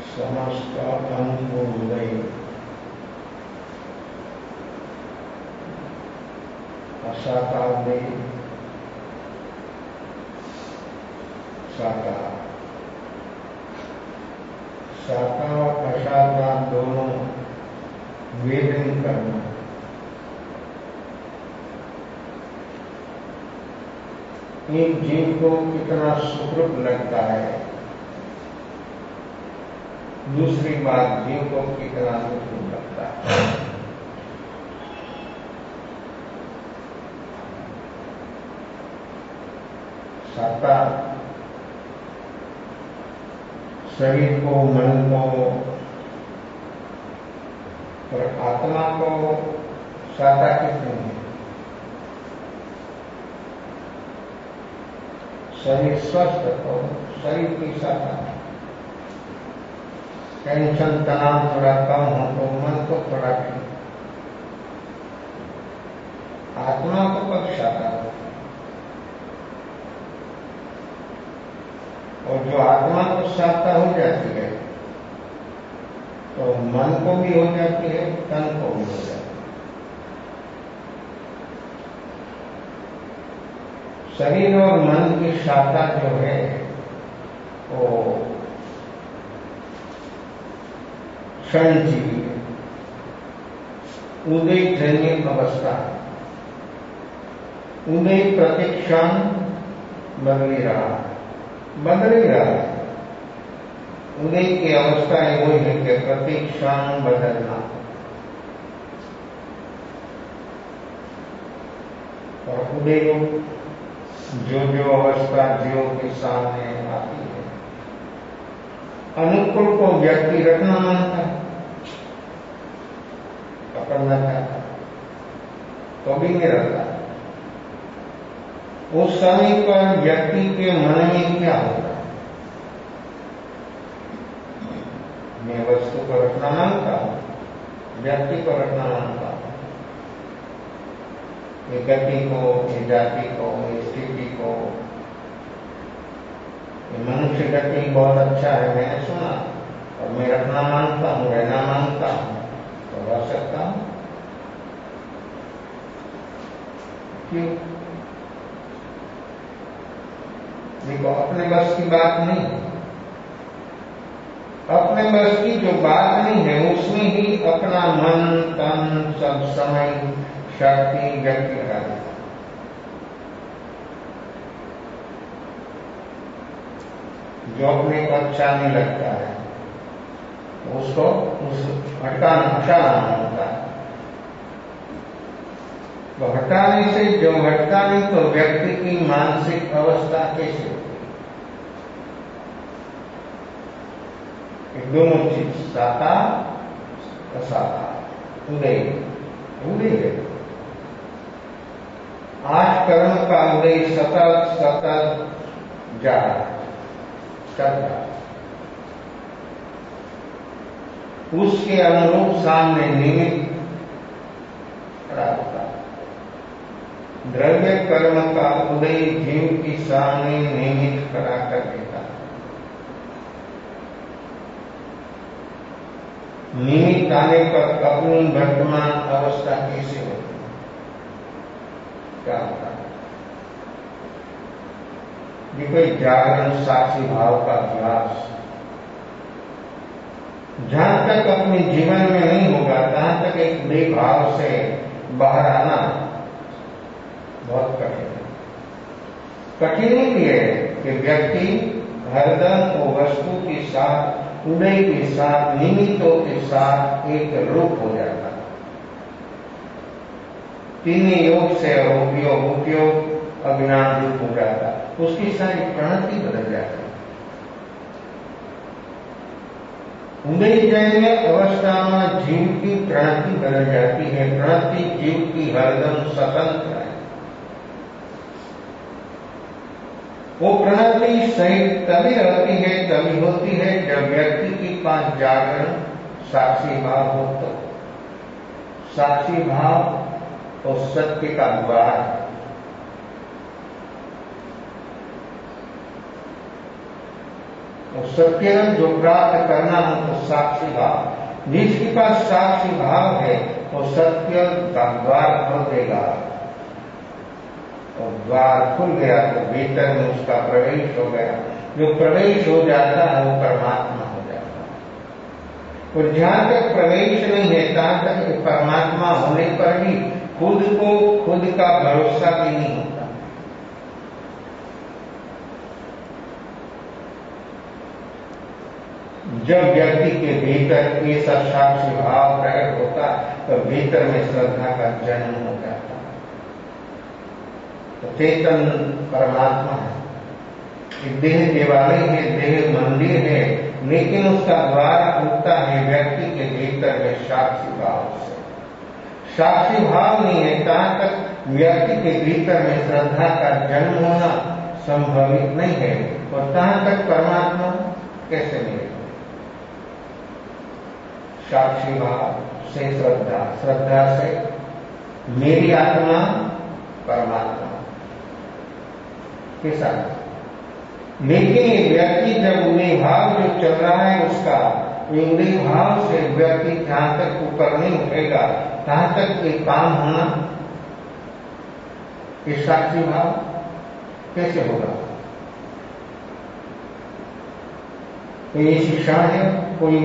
समस्त अंगोदय असाकादय साका साका और असाका दोनों वेदन करना। एक जीव को कितना सुकृत लगता है, दूसरी बात जीव को कितना दुख लगता है। सत्ता शरीर को, मन को और आत्मा को सत्ता कितनी है। शरीर स्वस्थ तो शरीर की सत्ता, टेंशन तनाव थोड़ा कम हो तो मन को थोड़ा ठीक, आत्मा को कब सत्ता हो। और जो आत्मा को सत्ता हो जाती है तो मन को भी हो जाती है, तन को भी हो जाती है। शरीर और मन की सत्ता जो है वो क्षणजीवी है, उदय जन्य अवस्था है। उदय प्रतिक्षण बदल ही रहा है, बदल ही रहा है। उदय की अवस्था वही है कि प्रतिक्षण बदलना, और उदय जो जो अवस्था जीव के सामने आती है, अनुकूल को व्यक्ति रखना मानता है, पकड़ना चाहता तो भी नहीं रहता। उस समय पर व्यक्ति के मन में क्या होता है, मैं वस्तु को रखना मानता हूं, व्यक्ति को रखना मानता हूं, ये गति को, ये जाति को, ये स्थिति को। ये मनुष्य गति बहुत अच्छा है, मैंने सुना, और मैं रखना मानता हूं, रहना मानता हूं, तो रह सकता हूं। क्यों? देखो, अपने बस की बात नहीं है। अपने बस की जो बात नहीं है उसमें ही अपना मन तन सब समय शक्ति व्यक्त लगा देता। जो अपने को अच्छा नहीं लगता है उसको हटाना होता है। तो हटाने से जो हटाने तो व्यक्ति की मानसिक अवस्था कैसे होती है। दोनों चीज साता असाता, उदय है। आज कर्म का उदय सतत सतत जा चलता, उसके अनुरूप सामने निमित्त खड़ा होता। द्रव्य कर्म का उदय जीव की सामने निमित्त खड़ा कर देता। निमित्त आने पर अपनी वर्तमान अवस्था कैसे होती, क्या होता है। ये कोई जागरण साक्षी भाव का अभ्यास जहां तक अपने जीवन में नहीं होगा तहां तक एक उदय भाव से बाहर आना बहुत कठिन है। कठिन ही है कि व्यक्ति हरदम वो वस्तु के साथ, उदय के साथ, निमित्तों के साथ एक रूप हो जाता है। तीन योग से उपयोग अज्ञान रूप हो जाता है, उसकी सारी प्रणति बदल जाती है। उदय जन्य अवस्था में जीव की प्रणति बदल जाती है। प्रणति जीव की हरदम स्वतंत्र है। वो प्रणति सही तभी रहती है, तभी होती है जब व्यक्ति के पास जागरण साक्षी भाव हो। तो साक्षी भाव और सत्य का द्वार है। और सत्य जो प्राप्त करना हो तो साक्षी भाव, जिसके पास साक्षी भाव है वो सत्य का द्वार खोल देगा और द्वार खुल गया तो भीतर में उसका प्रवेश हो गया। जो प्रवेश हो जाता है वो परमात्मा हो जाता है। और जहां तक प्रवेश नहीं है तहां तक परमात्मा होने पर भी खुद को खुद का भरोसा भी नहीं होता। जब व्यक्ति के भीतर ऐसा साक्षी भाव प्रकट होता तो भीतर में श्रद्धा का जन्म हो जाता। तो चेतन परमात्मा है, देह देवालय है, देह मंदिर है, लेकिन उसका द्वार खुलता है व्यक्ति के भीतर में साक्षी भाव से। साक्षी भाव नहीं है तहां तक व्यक्ति के भीतर में श्रद्धा का जन्म होना संभवित नहीं है। और तहां तक परमात्मा कैसे मिलेगा? साक्षी भाव से श्रद्धा, श्रद्धा से मेरी आत्मा परमात्मा के साथ। लेकिन ये व्यक्ति जब उन्हीं भाव जो चल रहा है उसका उन्हीं भाव से व्यक्ति जहां तक ऊपर नहीं उठेगा तहां तक ये काम होना, ये साक्षी भाव कैसे होगा? कोई शिक्षा है, कोई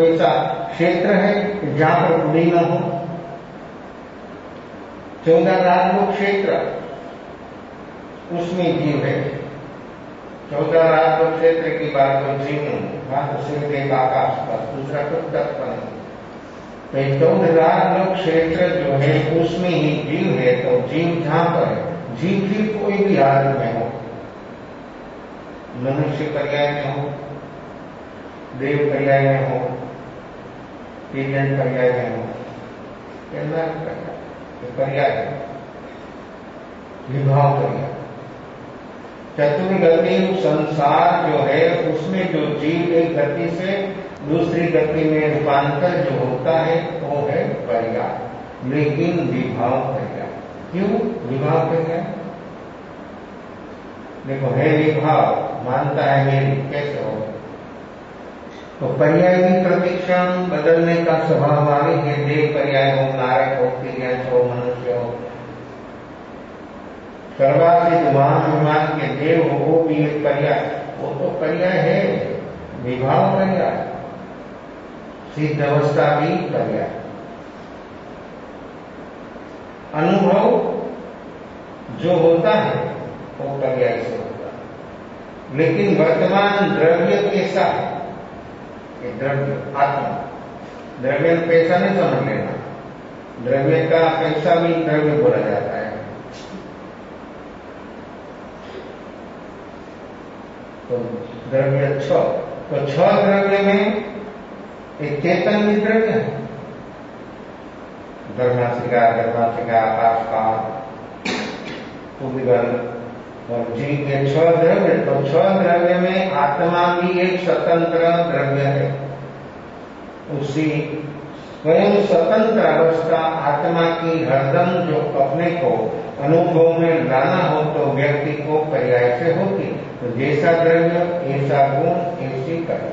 ऐसा क्षेत्र है जहां पर बुद्धि न हो। 14 राजलोक क्षेत्र उसमें जीव है। 14 राजलोक क्षेत्र की बात तो जीव नहीं, वहां तो सिर्फ एक आकाश पर, दूसरा कुछ तत्व नहीं। तो 14 राजलोक क्षेत्र जो है उसमें ही जीव है। तो जीव जहां पर है, जीव कोई भी हालत में हो, मनुष्य पर्याय में हो, देव पर्याय में हो, तीर्थ पर्याय में हो, पर्याय विभाव पर्याय। चतुर्गति संसार जो है उसमें जो जीव एक गति से दूसरी गति में रूपांतर जो होता है वो है पर्याय। लेकिन विभाव पर्याय क्यों? विभाव पर्याय देखो है विभाव, मानता है मेरी, कैसे हो? तो पर्याय की प्रतीक्षा बदलने का स्वभाव वाले है। देव पर्याय हो, नारक हो, तिर्यंश हो, मनुष्य हो, सर्वाधिक महान के देव हो, वो भी एक पर्याय। वो तो पर्याय है, विभाव पर्याय, सिद्ध अवस्था भी पर्याय। अनुभव जो होता है वो पर्याय से होता है। लेकिन वर्तमान द्रव्य कैसा है? ये द्रव्य आत्मा, द्रव्य पैसा नहीं समझ लेना, द्रव्य का पैसा भी द्रव्य बोला जाता है। तो द्रव्य तो 6 द्रव्य में एक चेतन भी द्रव्य है। धर्माशिका, आकाश काल, उद्गल और जीव के 6 द्रव्य। तो 6 द्रव्य में आत्मा भी एक स्वतंत्र द्रव्य है। उसी स्वयं स्वतंत्र अवस्था आत्मा की हरदम जो अपने को अनुभव में लाना हो तो व्यक्ति को पर्याय से होती। तो जैसा द्रव्य ऐसा गुण ऐसी कर्म।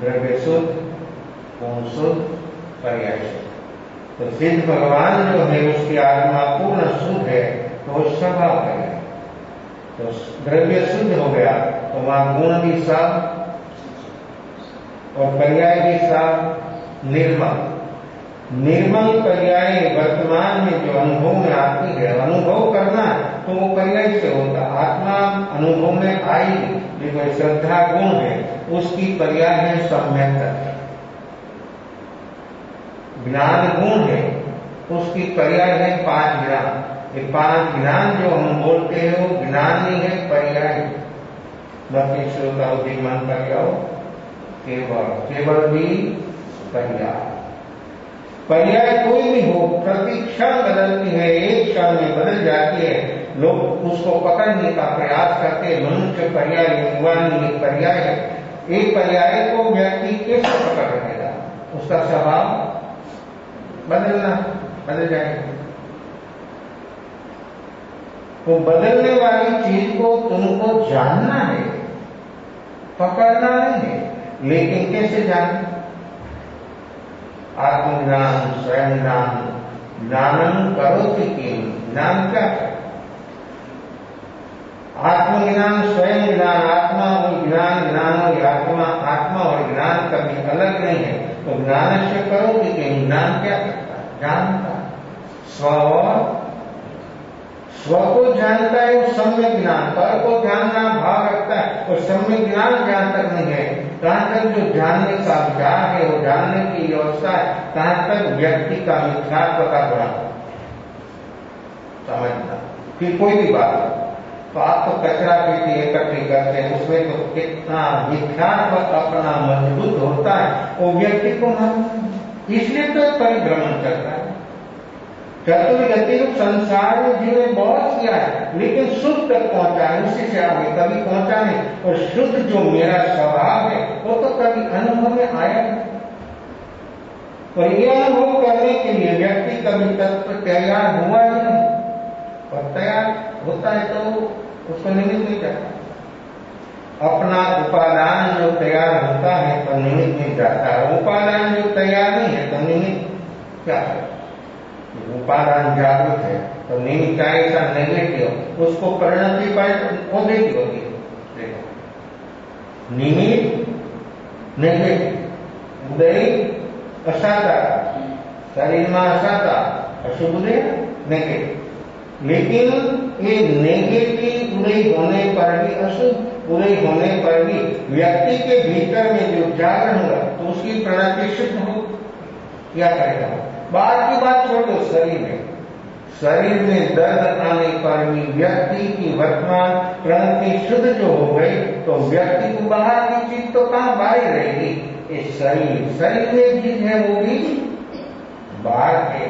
द्रव्य शुद्ध, गुण शुद्ध, पर्याय शुद्ध। तो सिद्ध भगवान जो है उसकी आत्मा पूर्ण शुद्ध है तो स्वभाव है। तो द्रव्य शुद्ध हो गया तो वहां गुण भी साफ और पर्याय भी साफ, निर्मल। निर्मल पर्याय वर्तमान में जो अनुभव में आती है, अनुभव करना तो वो पर्याय से होता। आत्मा अनुभव में आई जो श्रद्धा गुण है उसकी पर्याय है सम्यकता। ज्ञान गुण है उसकी पर्याय है 5 ज्ञान। ये 5 ज्ञान जो हम बोलते हैं वो ज्ञान नहीं है, पर्याय। मत श्रोता मन पर्याय केवल भी पर्याय। पर्याय कोई भी हो, प्रति क्षण बदलती है, एक क्षण में बदल जाती है। लोग उसको पकड़ने का प्रयास करते हैं। मनुष्य पर्याय, युवानी एक पर्याय है। एक पर्याय को व्यक्ति कैसे पकड़ रहेगा? उसका स्वभाव बदलना, बदल जाएगा। तो बदलने वाली चीज को तुमको जानना है, पकड़ना नहीं है। लेकिन कैसे जाने? आत्मज्ञान, स्वयं ज्ञान, ज्ञानम करोति किम, ज्ञान क्या है? आत्मज्ञान, स्वयं ज्ञान, आत्मा और ज्ञान, ज्ञान और आत्मा, आत्मा और ज्ञान कभी अलग नहीं है। तो ज्ञान से करोति किम, ज्ञान क्या करता है? जानता। स्व को जानता है वो सम्यक ज्ञान, पर को जानना भाव रखता है। और सम्यक ज्ञान जहां तक नहीं है, तहां तक जो जानने का विचार है, वो जानने की व्यवस्था है, तहां तक व्यक्ति का मिथ्यात्व का गुण समझना कि कोई भी बात है। तो आप तो कचरा पेटी इकट्ठी करते हैं, उसमें तो कितना मिथ्यात्व अपना मजबूत होता है, वो व्यक्ति को मालूम। इसलिए तो परिभ्रमण करता है। चतुर्गति संसार में जीवने बहुत किया है, लेकिन शुद्ध तक पहुंचा है, उसी से आगे कभी पहुंचा नहीं। और शुद्ध जो मेरा स्वभाव है वो तो कभी अनुभव में आया नहीं। और ये अनुभव करने के लिए व्यक्ति कभी तत्व तैयार हुआ ही नहीं। और तैयार होता है तो उसको निमित्त नहीं जाता। अपना उपादान जो तैयार होता है तो निमित्त नहीं जाता है। उपादान जो तैयार नहीं है तो निमित्त क्या है? उपादान जागृत है तो निमित्त ऐसा नेगेटिव, उसको परिणति पॉजिटिव होती है। देखो, निमित्त नेगेटिव, उदय असाकार, शरीर में असाकार, अशुभ उदय नेगेटिव। लेकिन ये नेगेटिव उदय होने पर भी, अशुभ उदय होने पर भी व्यक्ति के भीतर में जो जागरण होगा तो उसकी प्रणति शुद्ध हो। क्या करेगा? बाहर की बात छोड़ दो, शरीर में दर्द आने पर भी व्यक्ति की वर्तमान प्रणति शुद्ध जो हो गई तो व्यक्ति को बाहर की चीज तो कहां बाहर रहेगी? ये शरीर में चीज है वो भी बाहर के,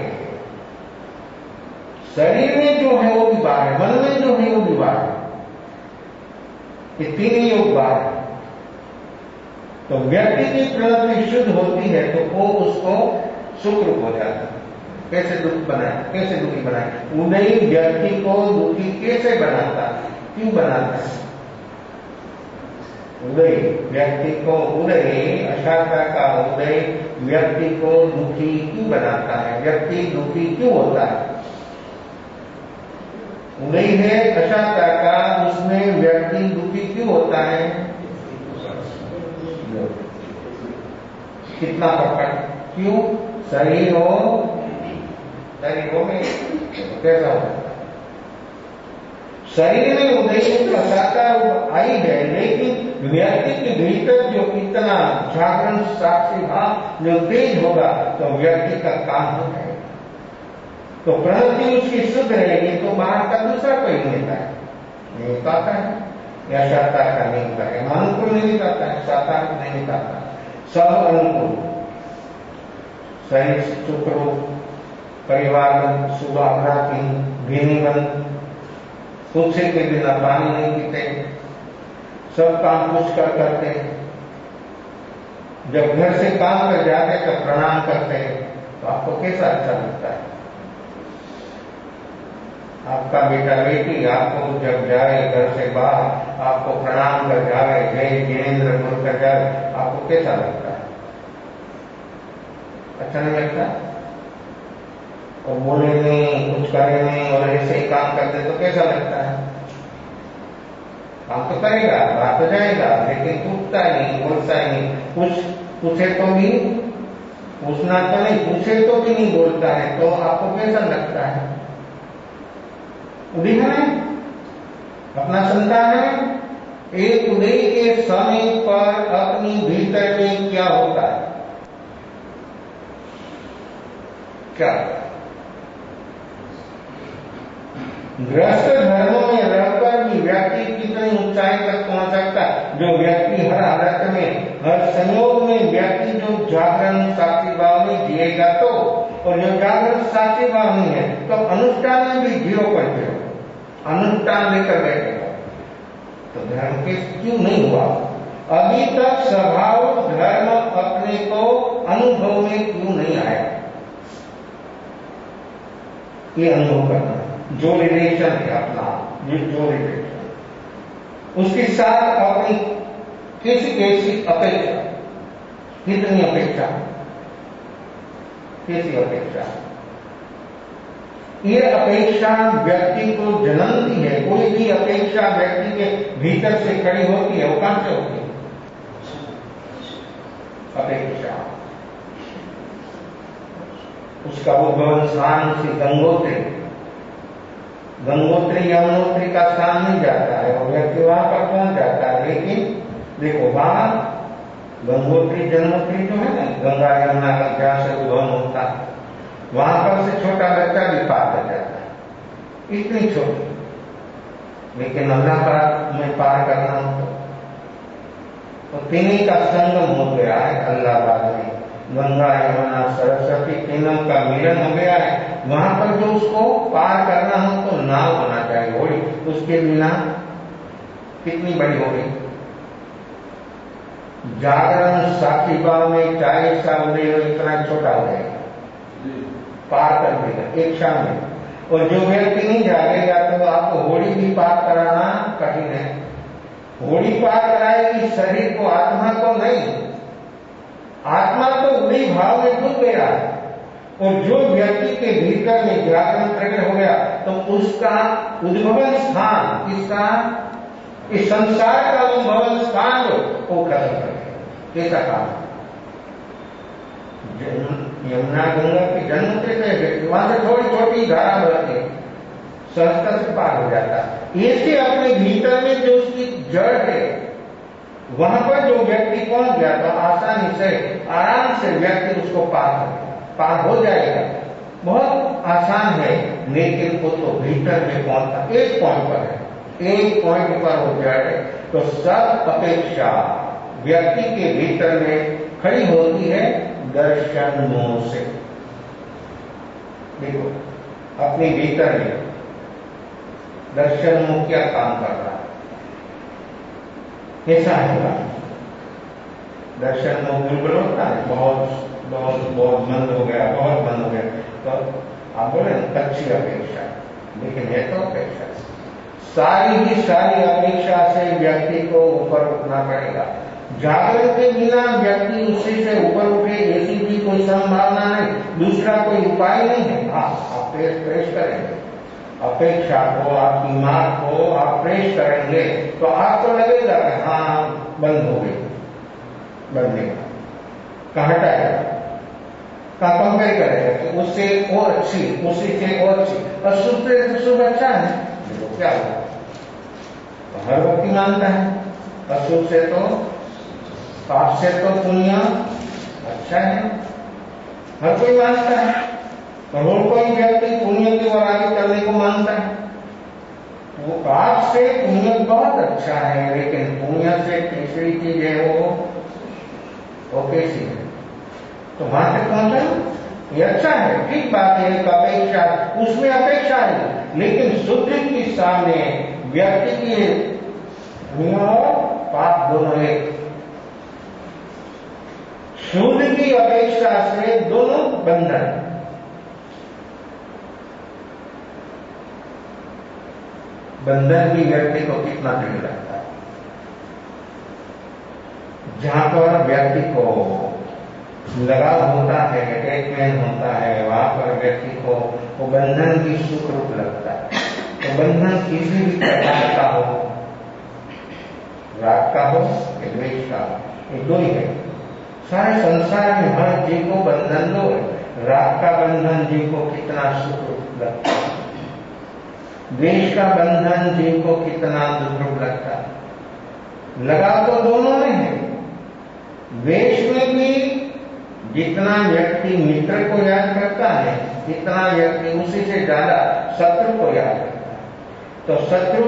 शरीर में जो है वो भी बाहर है, मन में जो है वो भी बाहर है। ये तीन योग बाहर है। तो व्यक्ति की प्रणति शुद्ध होती है तो वो उसको सुख रूप हो जाता है। कैसे दुख बनाए, कैसे दुखी बनाए? उदय व्यक्ति को दुखी कैसे बनाता है? क्यों बनाता है? उदय व्यक्ति को, उदय अशांता का उदय व्यक्ति को दुखी क्यों बनाता है? व्यक्ति दुखी क्यों होता है? उदय है अशांता का, उसमें व्यक्ति दुखी क्यों होता है? कितना पकड़, क्यों? शरीरों में कैसा होता है? शरीर में उदय असाकार आई है, लेकिन व्यक्ति के भीतर जो इतना जागरण साक्षी भाव जो तेज होगा तो व्यक्ति का काम हो जाएगा। तो प्रवृत्ति उसकी शुद्ध रहेगी तो बाहर का दूसरा कोई नेता है नहीं पाता है, या साकार का नहीं होता है, अनुकूल नहीं करता है, साकार नहीं करता, सब अनुकूल। शरीर शुक्र, परिवार में सुभावना की भीनीवन, तुलसी के बिना पानी नहीं पीते, सब काम पूछ कर करते, जब घर से काम कर जाते तो प्रणाम करते, तो आपको कैसा अच्छा लगता है? आपका बेटा बेटी आपको जब जाए घर से बाहर, आपको प्रणाम कर जाए, जय जिनेन्द्र बोल कर जाए, आपको कैसा लगता है? अच्छा नहीं लगता? और बोले नहीं, कुछ करे नहीं और ऐसे ही काम करते तो कैसा लगता है? काम तो करेगा, बात तो जाएगा, लेकिन पूछता नहीं, बोलता ही नहीं, पूछे तो भी, पूछना तो नहीं, पूछे तो भी नहीं बोलता है, तो आपको कैसा लगता है? उदय है, अपना संतान है। एक उदय के समय पर अपनी भीतर में क्या होता है? क्या गृहस्थ धर्मों में रहकर भी व्यक्ति कितनी ऊंचाई तक पहुंच सकता है? जो व्यक्ति हर हालत में, हर संयोग में व्यक्ति जो जागरण साक्षी भाव में जिएगा तो, और जो जागरण साक्षी भाव नहीं है तो अनुष्ठान में भी 0.0 अनुष्ठान लेकर बैठेगा तो धर्म के क्यों नहीं हुआ? अभी तक स्वभाव धर्म अपने को अनुभव में क्यों नहीं आया? ये अनुभव करना, जो रिलेशन है अपना, जो रिलेशन, उसके साथ अपनी कैसी कैसी अपेक्षा, कितनी अपेक्षा, कैसी अपेक्षा, ये अपेक्षा व्यक्ति को जन्मती है। कोई भी अपेक्षा व्यक्ति के भीतर से खड़ी होती है, वो कहां से होती है? अपेक्षा। उसका उद्भव स्थान से गंगोत्री, गंगोत्री यमुनोत्री का स्थान नहीं जाता है, वो व्यक्ति वहां पर पहुंच जाता है। लेकिन देखो वहां गंगोत्री जन्मोत्री जो है ना, गंगा यमुना का जहां से उद्भव होता है, वहां पर से छोटा बच्चा भी पार कर जाता है, इतनी छोटी। लेकिन अल्लाह पार में पार करना हो तो तीनों का संगम हो गया है अल्लाहबाद में, गंगा यमुना सरस्वती तीनों का मिलन हो गया है। वहां पर जो उसको पार करना हो तो नाव होना चाहिए, होड़ी, उसके बिना कितनी बड़ी होगी। जागरण साकिबा में चाय सा उदय इतना छोटा हो जाएगा, पार कर देगा एक क्षण में। और जो व्यक्ति नहीं जागेगा तो आपको होड़ी भी पार कराना कठिन है। होड़ी पार कराएगी शरीर को, आत्मा को नहीं। आत्मा तो उड़ी भाव में डूब गया, और जो व्यक्ति के भीतर में जागरण प्रकट हो गया तो उसका उद्भवन स्थान, किसका, इस संसार का उद्भवन स्थान जो वो खत्म कर गया। कैसा काम? यमुना गंगा की जन्मोत्री से वहां से थोड़ी छोटी धारा बहती है, सहजता से पार हो जाता है। ऐसे अपने भीतर में जो उसकी जड़ है, वहां पर जो व्यक्ति पहुंच गया तो आसानी से, आराम से व्यक्ति उसको पार हो जाएगा। बहुत आसान है, लेकिन वो तो भीतर में पहुंचता एक पॉइंट पर है, एक पॉइंट पर हो जाए तो सब अपेक्षा व्यक्ति के भीतर में खड़ी होती है दर्शन मोह से। देखो अपने भीतर में दर्शन मोह क्या काम कर रहा है, कैसा है? दर्शन मोह बिल्कुल होता है, बहुत बहुत बहुत बंद हो गया, बहुत बंद हो गया। तो आप बोले अच्छी अपेक्षा, लेकिन है तो अपेक्षा, सारी ही सारी अपेक्षा से व्यक्ति को ऊपर उठना पड़ेगा। जागरण के बिना व्यक्ति उसी से ऊपर उठे ऐसी भी कोई संभावना नहीं, दूसरा कोई उपाय नहीं है। हाँ, आप प्रेस करेंगे अपेक्षा को, आपकी मार्ग को आप प्रेस करेंगे तो आपको लगेगा कि हाँ बंद हो गई, बनने का हटाएगा, कंपेयर करेगा कि उससे और अच्छी, उसी से और अच्छी, और शुभ से शुभ अच्छा है तो क्या होगा? तो हर व्यक्ति मानता है अशुभ से तो, पाप से तो पुण्य अच्छा है, हर कोई मानता है। और कोई व्यक्ति पुण्य की ओर आगे चलने को मानता है। वो पाप से पुण्य बहुत अच्छा है, लेकिन पुण्य से तीसरी चीज है वो कैसी है, तो वहां से पहुंचा ये अच्छा है, ठीक बात है। एक अपेक्षा, उसमें अपेक्षा है, लेकिन शुद्धि के सामने व्यक्ति की पुण्य और पाप दोनों एक। शुद्ध की अपेक्षा से दोनों बंधन, बंधन भी व्यक्ति को कितना दृढ़ लगता है। जहां पर व्यक्ति को लगाव होता है, अटैचमेंट होता है, वहां पर व्यक्ति को वो बंधन भी सुख रूप लगता है। तो बंधन किसी भी प्रकार का हो, राग का हो या द्वेष का हो, ये दो ही है। सारे संसार में हर जीव को बंधन दो है। राग का बंधन जीव को कितना सुख रूप लगता है, द्वेष का बंधन जीव को कितना दुख रूप लगता है। लगाव तो दोनों में है। द्वेष में भी जितना व्यक्ति मित्र को याद करता है, जितना व्यक्ति उसी से ज्यादा शत्रु को याद करता है। तो शत्रु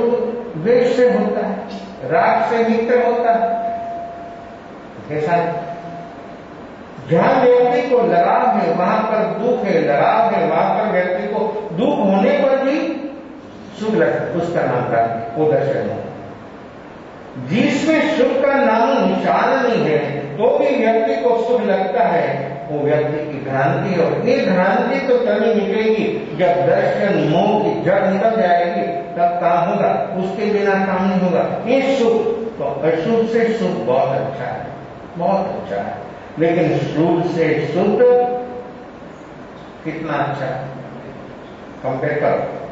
द्वेष से होता है, राग से मित्र होता है। कैसा है? जहां व्यक्ति को लगाव है वहां पर दुख है, लगाव है वहां पर व्यक्ति को दुख होने पर भी सुख लगता है, उसका नाम का वो दर्शन है। जिसमें सुख का नाम निशान नहीं है तो भी व्यक्ति को सुख लगता है, वो व्यक्ति की भ्रांति है। ये भ्रांति तो तभी निकलेगी जब दर्शन मोह की जड़ निकल जाएगी, तब काम होगा, उसके बिना काम नहीं होगा। ये सुख तो अशुद्ध से शुद्ध बहुत अच्छा है, बहुत अच्छा है, लेकिन शुद्ध से शुद्ध कितना अच्छा है, कंपेयर करो।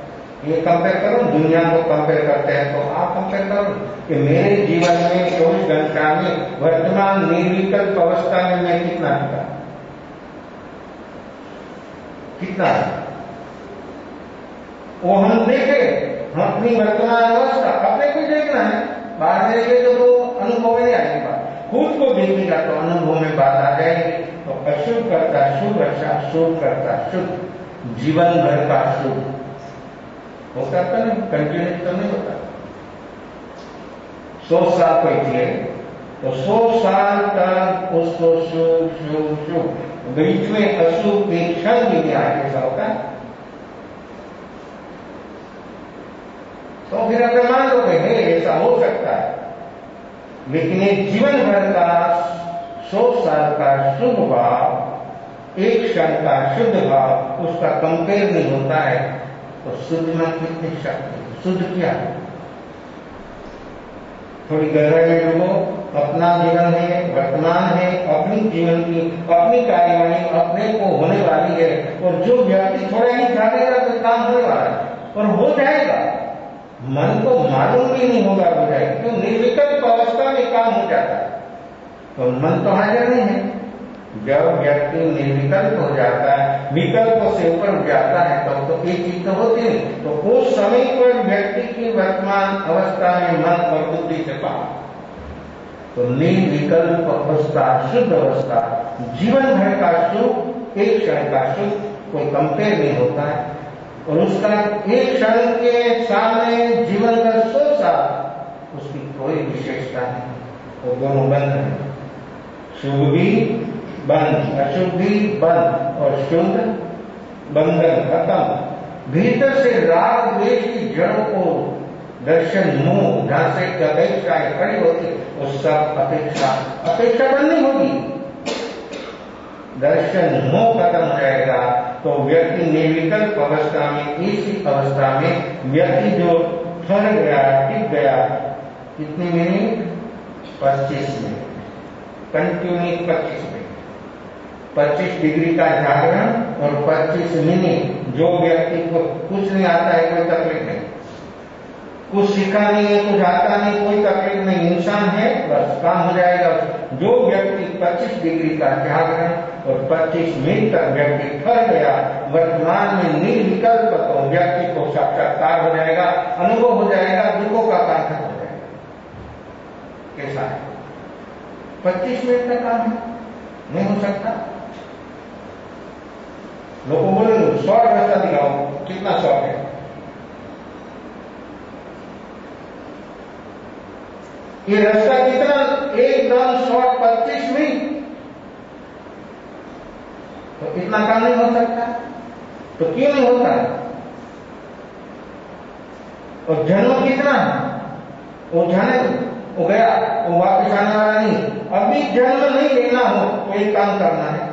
ये कंपेयर करो, दुनिया को कंपेयर करते हैं तो आप कंपेयर करो कि मेरे जीवन में 24 घंटा में वर्तमान निर्विकल्प अवस्था में मैं कितना था, कितना है वो हम देखे। हम अपनी वर्तमान अवस्था अपने को देखना है, बाहर देखेंगे तो अनुभव नहीं आएगा। खुद को देखेगा तो अनुभव में बात आ जाएगी। तो अशुद्ध करता शुभ अच्छा, शुभ करता शुद्ध, जीवन भर का शुभ होता तो नहीं, कंटिन्यू तो नहीं होता। 100 साल कोई थे तो 100 साल तक उसको शुभ शुभ शुभ, बीच में अशुभ एक क्षण भी नहीं आए, ऐसा होता है। तो फिर अगर मान लो कि ऐसा हो सकता है, लेकिन एक जीवन भर का 100 साल का शुभ भाव, एक क्षण का शुद्ध भाव, उसका कंपेयर नहीं होता है। तो शुद्ध में कितनी शक्ति, शुद्ध क्या है? थोड़ी गहराई में डूबो। अपना जीवन है, वर्तमान है, अपनी जीवन की अपनी कार्यवाही अपने को होने वाली है। और जो व्यक्ति थोड़ा ही जानेगा तो काम होने वाला है और हो जाएगा। मन को मालूम भी नहीं होगा हो जाएगा, क्यों? निर्विकल्प अवस्था में काम हो जाता है तो मन तो हाजिर नहीं है। जब व्यक्ति निर्विकल्प हो जाता है, विकल्प से ऊपर उठ जाता है, तब तो एक चीज तो होती है। तो उस समय पर व्यक्ति की वर्तमान अवस्था में मन और बुद्धि से पार, तो निर्विकल्प अवस्था, शुद्ध अवस्था, जीवन भर का सुख, एक क्षण का सुख, कोई कंपेयर नहीं होता है। और उसका एक क्षण के सामने जीवन का 100 साल, उसकी कोई विशेषता नहीं। वो दोनों बंद है, शुभ भी बंद, अशुभ भी बंद, और शुद्ध बंधन खत्म। भीतर से राग द्वेष की जड़ों को दर्शन मोह जहां से अपेक्षाएं खड़ी होती, वो सब अपेक्षा बंद नहीं होगी। दर्शन मोह खत्म हो जाएगा तो व्यक्ति निर्विकल्प अवस्था में, इसी अवस्था में व्यक्ति जो ठहर गया, टिक गया, कितनी minute? 25 minute, continue 25 minute, 25 degree का जागरण और 25 मिनट। जो व्यक्ति को कुछ नहीं आता है, कोई तकलीफ नहीं, कुछ सीखा नहीं है, कुछ आता नहीं, कोई तकलीफ नहीं, इंसान है, बस काम हो जाएगा। जो व्यक्ति 25 डिग्री का जागरण और 25 मिनट तक व्यक्ति ठहर गया वर्तमान में निर्विकल्प, तो व्यक्ति को साक्षात्कार हो जाएगा, अनुभव हो जाएगा, दुखों का काम खत्म हो जाएगा। कैसा है? 25 मिनट का काम है, नहीं हो सकता। लोगों बोलेंगे शॉर्ट रास्ता दिखाओ, कितना शॉर्ट है? ये रास्ता कितना एकदम शॉर्ट, 25 मिनट, तो इतना काम नहीं हो सकता। तो क्यों नहीं होता? और जन्म कितना है? वो जाने, वो गया, वो वापस आने वाला नहीं। अभी जन्म नहीं लेना हो तो एक काम करना है,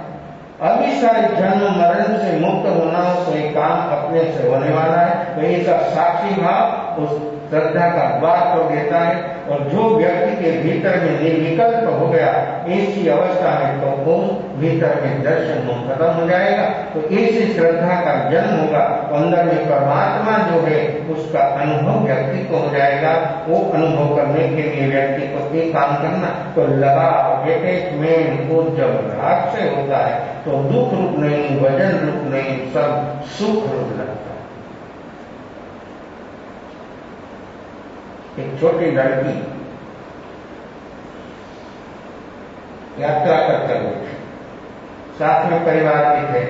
अभी सारे जन्म मरण से मुक्त होना हो तो एक काम अपने से होने वाला है। तो ये सब साक्षी भाव उस श्रद्धा का द्वार को देता है। और जो व्यक्ति के भीतर में निर्विकल्प हो गया ऐसी अवस्था में, तो वो भीतर में दर्शन मोह खत्म हो जाएगा। तो ऐसी श्रद्धा का जन्म होगा, अंदर में परमात्मा जो है उसका अनुभव व्यक्ति को हो जाएगा। वो अनुभव करने के लिए व्यक्ति को एक काम करना, तो लगाव अटैचमेंट को जब राग से होता है तो दुख रूप नहीं, वजन रूप नहीं, सब सुख रूप लगता है। एक छोटी लड़की यात्रा करते हुए, साथ में परिवार भी थे,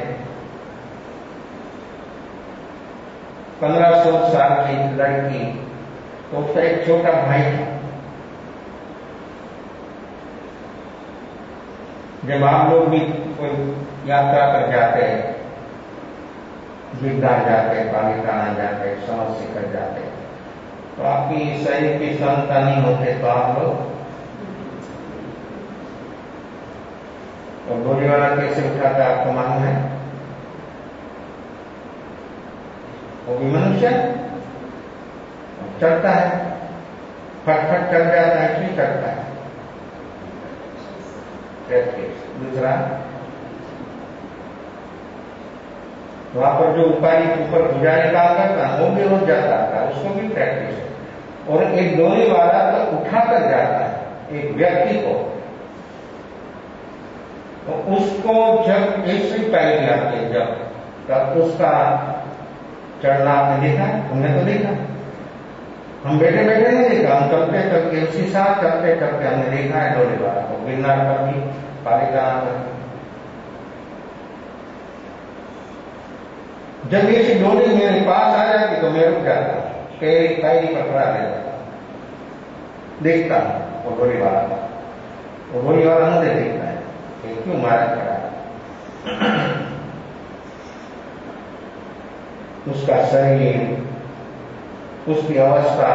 1500 साल की लड़की, तो उसका एक छोटा भाई था। जब आप लोग भी कोई यात्रा कर जाते हैं, गिरदार जाते, पाकिस्तान जाते, समझ सिखर जाते, तो आपकी शरीर की क्षमता नहीं होते तो आप लोग और डोली वाला कैसे उठाता है आपको मालूम है? वो भी मनुष्य चढ़ता है, फटफट चढ़ जाता है, क्यों चढ़ता है? प्रैक्टिस। दूसरा, वहां पर जो ऊपर भुजा निकाल करता है वो भी हो जाता है, उसको भी प्रैक्टिस है। और एक डोली वाला तो उठाकर जाता है एक व्यक्ति को, तो उसको जब ऐसी पैरी आती है जब, तब उसका चढ़ना आपने देखा? हमने तो देखा, हम बैठे बैठे नहीं देखा, हम चलते चलते उसी साथ चलते चलते हमने देखा है डोली वाला को गिरनार पर भी, पालिका पर। जब ऐसी डोली मेरे पास आ जाती तो मैं रुक जाता, पैरी पकड़ा रहता, देखता हूं वो डोली वाला था। वो डोली वाला मुझे देखता है कि क्यों मारा खड़ा है। उसका शरीर, उसकी अवस्था,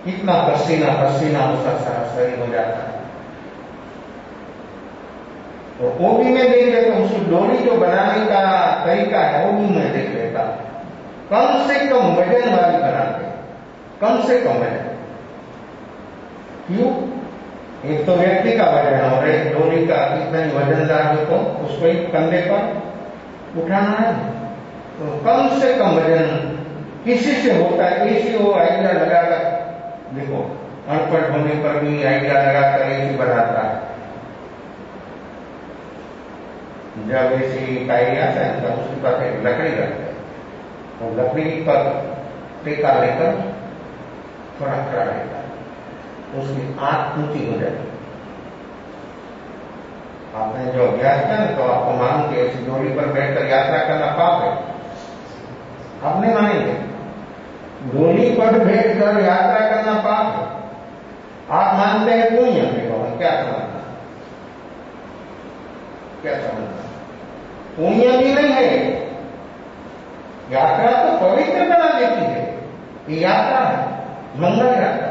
कितना पसीना पसीना उसका सारा शरीर हो जाता है। तो वो भी मैं देख लेता हूं, उसकी डोली जो बनाने का तरीका है वो भी मैं देख लेता। कम से कम वजन वाली बनाते, कम से कम वजन। क्यों? एक तो व्यक्ति का वजन और एक डोली का कितना ही वजनदार हो तो उसको ही कंधे पर उठाना है। तो कम से कम वजन किसी से होता है, ऐसी वो आइडिया लगाकर, देखो अनपढ़ होने पर भी आइडिया लगाकर ऐसी बनाता है। जब ऐसी आइडिया आता है तब उसके पास एक लकड़ी रखते हैं, और लकड़ी पर टेका लेकर थोड़ा खड़ा रहता है, उसकी आंख ऊंची हो जाती है। आपने जो अभ्यास किया ना तो आपको मालूम कि ऐसी डोली पर बैठकर यात्रा करना पाप है। आप नहीं मानेंगे, डोली पर बैठकर यात्रा करना पाप है। आप मानते हैं पुण्य, देखो क्या समझना, क्या समझना? पुण्य भी नहीं है, यात्रा तो पवित्र बना देती है। ये यात्रा है मंगल यात्रा,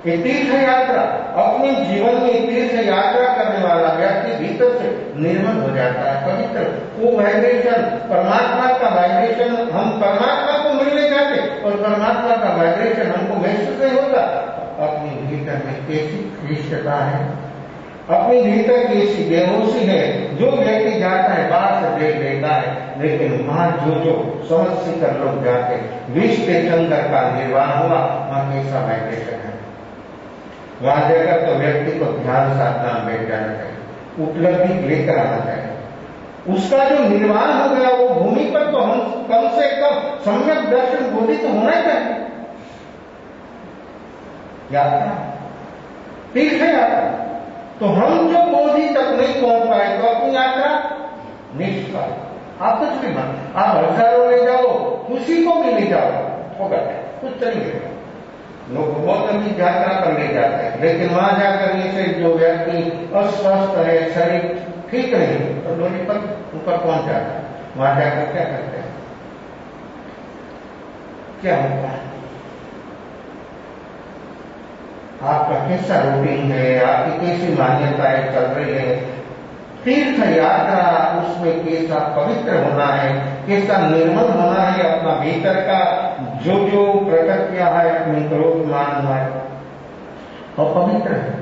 ये तीर्थ यात्रा। अपने जीवन में तीर्थ यात्रा करने वाला व्यक्ति भीतर से निर्मल हो जाता है, पवित्र। वो वाइब्रेशन, परमात्मा का वाइब्रेशन, हम परमात्मा को मिलने जाते और परमात्मा का वाइब्रेशन हमको महसूस नहीं होता। अपने भीतर में कैसी क्लिष्टता है, अपने भीतर कैसी बेहोशी है। जो व्यक्ति जाता है बाहर से देख लेता है, लेकिन वहां जो समझ कर लोग जाते, विष के चंद्र का निर्वाण हुआ, वहां कैसा वाइब्रेशन है। वहां जाकर तो व्यक्ति को ध्यान साधना में बैठ जाना चाहिए, उपलब्धि लेकर आना चाहिए। उसका जो निर्वाण हो गया वो भूमि पर तो हम कम से कम सम्यक दर्शन बोधि तो होना चाहिए। यात्रा तीर्थ यात्रा, तो हम जो बोधि तक नहीं पहुंच पाए तो अपनी यात्रा निष्फल। आप कुछ भी मान, आप हजारों ले जाओ, किसी को भी ले जाओ, होगा कुछ नहीं मिलेगा। लोग बहुत लंबी यात्रा पर ले जाते हैं, लेकिन वहां जाकर से जो व्यक्ति अस्वस्थ है, शरीर ठीक नहीं, तो डोली पर ऊपर पहुंच जाता है। वहां जाकर क्या करते हैं, क्या होता है? आपका कैसा रूटीन है, आपकी कैसी मान्यताएं चल रही है? तीर्थ यात्रा, उसमें कैसा पवित्र होना है, कैसा निर्मल होना है, अपना भीतर का जो प्रकृतियां है, अपनी क्रोध मान है और पवित्र है।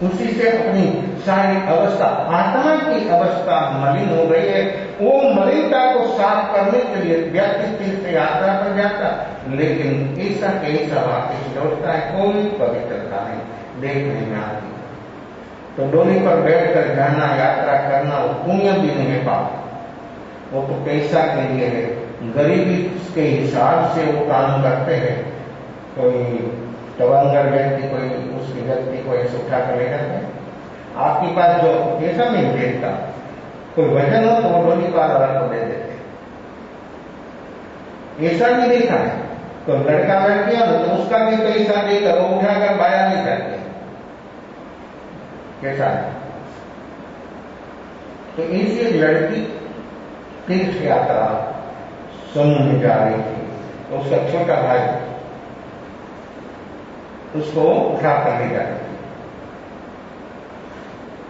उसी से अपनी सारी अवस्था, आत्मा की अवस्था मलिन हो गई है, वो मलिनता को साफ करने के लिए व्यक्ति तीर्थ यात्रा पर जाता, लेकिन ऐसा कैसा वापस लौटता है, कोई पवित्रता नहीं देखने में आती। तो डोली पर बैठकर जाना, यात्रा करना, वो पुण्य भी नहीं है, पाप। वो तो पैसा के लिए है, गरीबी के हिसाब से वो काम करते हैं। कोई तवंगर व्यक्ति, कोई उसकी व्यक्ति को ऐसे उठा कर ले जाते हैं। आपके पास जो पैसा नहीं देखता, कोई वजन हो तो वो डोली पार वाला को दे देते, ऐसा नहीं देखा है। तो लड़का लड़कियां तो उसका भी पैसा देकर वो उठाकर बाया नहीं करते, कैसा है? तो ऐसी एक लड़की तीर्थ यात्रा समूह में जा रही थी, तो उसका छोटा भाई उसको उठा कर ले जा रही थी।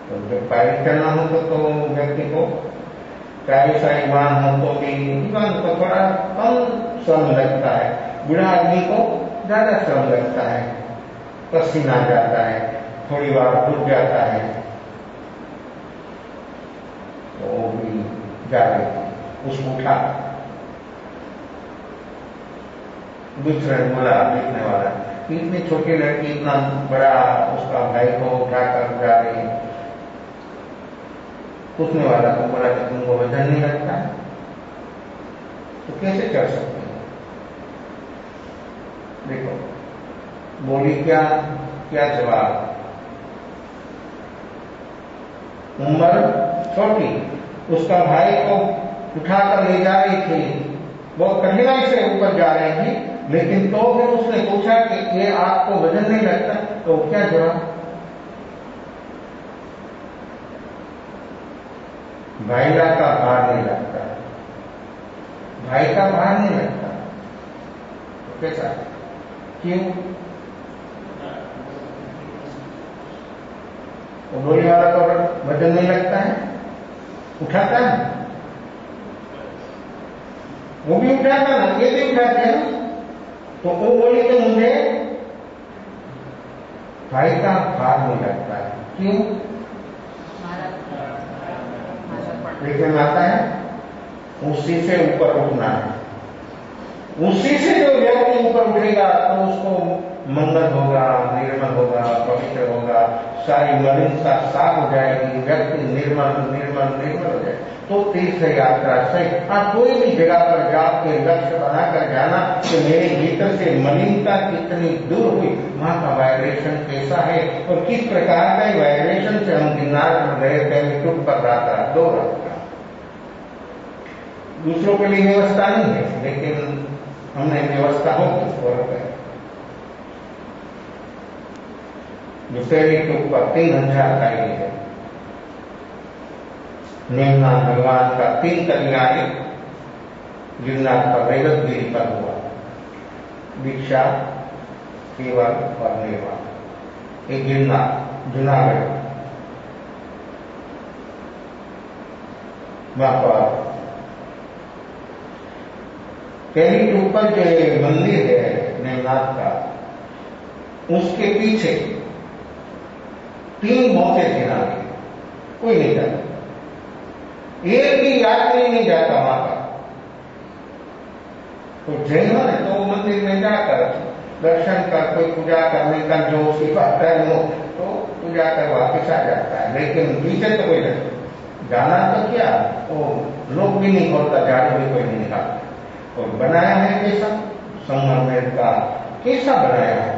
तो जब पैदल चलना हो तो व्यक्ति को चाहे साइवान हो तो भी जीवन को थोड़ा कम श्रम लगता है, बूढ़ा आदमी को ज्यादा श्रम लगता है, पसीना जाता है, थोड़ी बार रुक जाता है, तो वो भी जा रही थी, उसको उठा दूसरे बोला देखने वाला कि इतनी छोटी लड़की इतना बड़ा उसका भाई को उठाकर जा रही है। पूछने वाला को बोला कि तुमको वजन नहीं लगता तो कैसे कर सकते हो? देखो बोली क्या क्या जवाब, उम्र छोटी, उसका भाई को उठाकर ले जा रही थी, बहुत कठिनाई से ऊपर जा रही थी, लेकिन तो फिर उसने पूछा कि ये आपको वजन नहीं लगता, तो क्या जवाब? भाईला का भार नहीं लगता, भाई का भार नहीं लगता, तो कैसा? क्यों? तो बोली वाला को वजन नहीं लगता है, उठाता है, वो भी उठाता ना, ये भी उठाते हैं ना, तो वो बोली कि मुझे भाई का भार नहीं लगता है। क्यों? लेकिन आता है उसी से ऊपर उठना है, उसी से जो व्यक्ति ऊपर उठेगा तो उसको मंगल होगा, निर्मल होगा, पवित्र होगा, सारी मलिनता साफ हो जाएगी, व्यक्ति निर्मल निर्मल निर्मल हो जाए। तो तीर्थ यात्रा से आप कोई भी जगह पर जाओ के लक्ष्य बनाकर जाना कि मेरे भीतर से मलिनता कितनी दूर हुई, वहां का वाइब्रेशन कैसा है और किस प्रकार का वाइब्रेशन से हम गिरनार में गए थे, टूट पर रात 2 रात। दूसरों के लिए व्यवस्था नहीं है, लेकिन हमने व्यवस्था होगी और दूसरे के ऊपर 3000 का ही है। नेमनाथ भगवान का 3 कन्याएं गिरनार पर रेवतगिरी पर हुआ, दीक्षा, केवल और नेवा। एक गिरनार जूनागढ़, वहां पर पहली ऊपर जो मंदिर है नेमनाथ का, उसके पीछे 3 मौतें गिरा, कोई नहीं जाता, एक भी यात्री नहीं जाता वहां पर। तो जैनों ने तो मंदिर में जाकर दर्शन कर, कोई पूजा करने का जो सिफाता है वो तो पूजा कर वापिस आ जाता है, लेकिन पीछे तो कोई नहीं जाना। तो क्या वो लोग भी नहीं खोलता, झाड़ू भी कोई नहीं निकालता। और बनाया है कैसा? संगमरमर का कैसा बनाया है,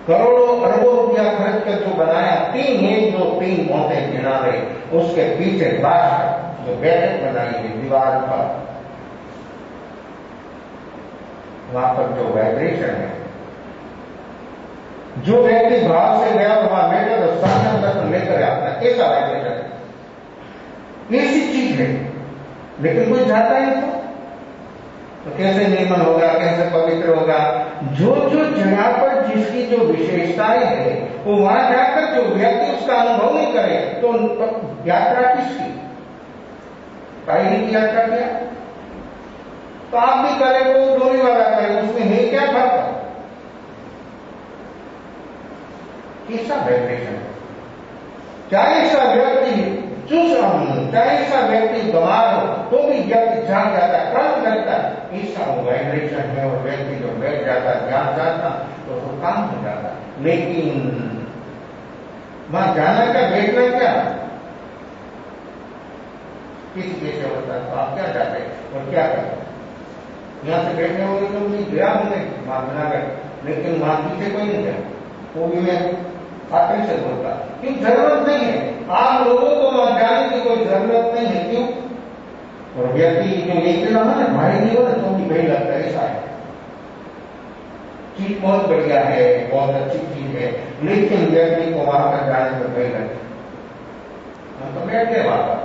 करोड़ों अरबों रुपया खर्च कर जो बनाया, 3 मौतें गिरा रहे, उसके पीछे लाश जो बैठक बनाई है दीवार पर, वहां पर जो वाइब्रेशन है, जो व्यक्ति भाव से गया वहां बैठा तो साधन दर्शन लेकर आता है, कैसा वाइब्रेशन है, ऐसी चीज है, लेकिन कोई जाता ही तो कैसे निर्मल होगा, कैसे पवित्र होगा? जो जो जगह पर जिसकी जो विशेषताएं है वो वहां जाकर जो व्यक्ति उसका अनुभव नहीं करे तो यात्रा किसकी? कायरी की यात्रा किया तो आप भी करें, वो डोरी वाला करे, उसमें है क्या फर्क? कैसा वाइब्रेशन? चाहे सा व्यक्ति चाहे सा व्यक्ति बीमार हो तो भी व्यक्ति जान जाता, क्रम करता, ऐसा वाइब्रेशन है, और व्यक्ति जो बैठ जाता, ध्यान जाता तो काम हो जाता। लेकिन वहां जाना क्या, बैठना क्या, किस कैसे होता है? तो आप क्या जाते और क्या करते? यहां से बैठने वाले लोग नहीं गया होंगे वहां बनाकर, लेकिन वहां पीछे कोई नहीं गया, वो भी मैं आखिर से बोलता क्यों? जरूरत नहीं है, आप लोगों को वहां जाने की कोई जरूरत नहीं है। क्यों? और व्यक्ति जो लेते ना भाई नहीं हो ना तो भी भाई लगता है, ऐसा है। चीज बहुत बढ़िया है, बहुत अच्छी चीज है, लेकिन व्यक्ति को वहां पर जाने में भाई लगता है। हम तो बैठ गए वहां पर,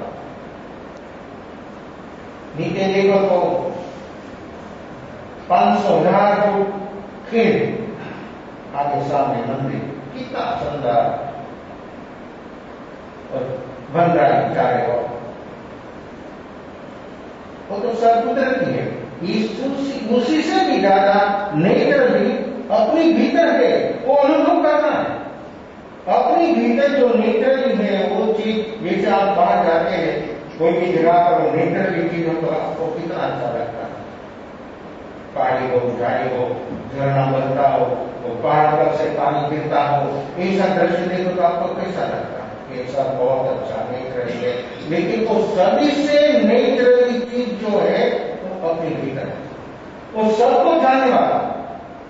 नीचे देखो तो 500,000 फुट खेल, आगे सामने मंदिर, कितना सुंदर, और बन रहा है चारे और वो तो सब कुदरती है। उसी से भी ज्यादा नेचुरली अपनी भीतर है वो अनुभव करना है। अपनी भीतर जो नेचुरली है वो चीज, जैसे आप बाहर जाते हैं कोई भी जगह पर नेचुरली चीज हो तो आपको कितना अच्छा लगता है। पहाड़ी हो, झाड़ी हो, झरना बनता हो, तो पहाड़ पर से पानी गिरता हो, ऐसा दृश्य देखो तो आपको कैसा लगता है? ये सब बहुत अच्छा नेचुरली है। लेकिन वो सभी से नेचुरली चीज जो है वो अपने भीतर है। वो सबको जानने वाला,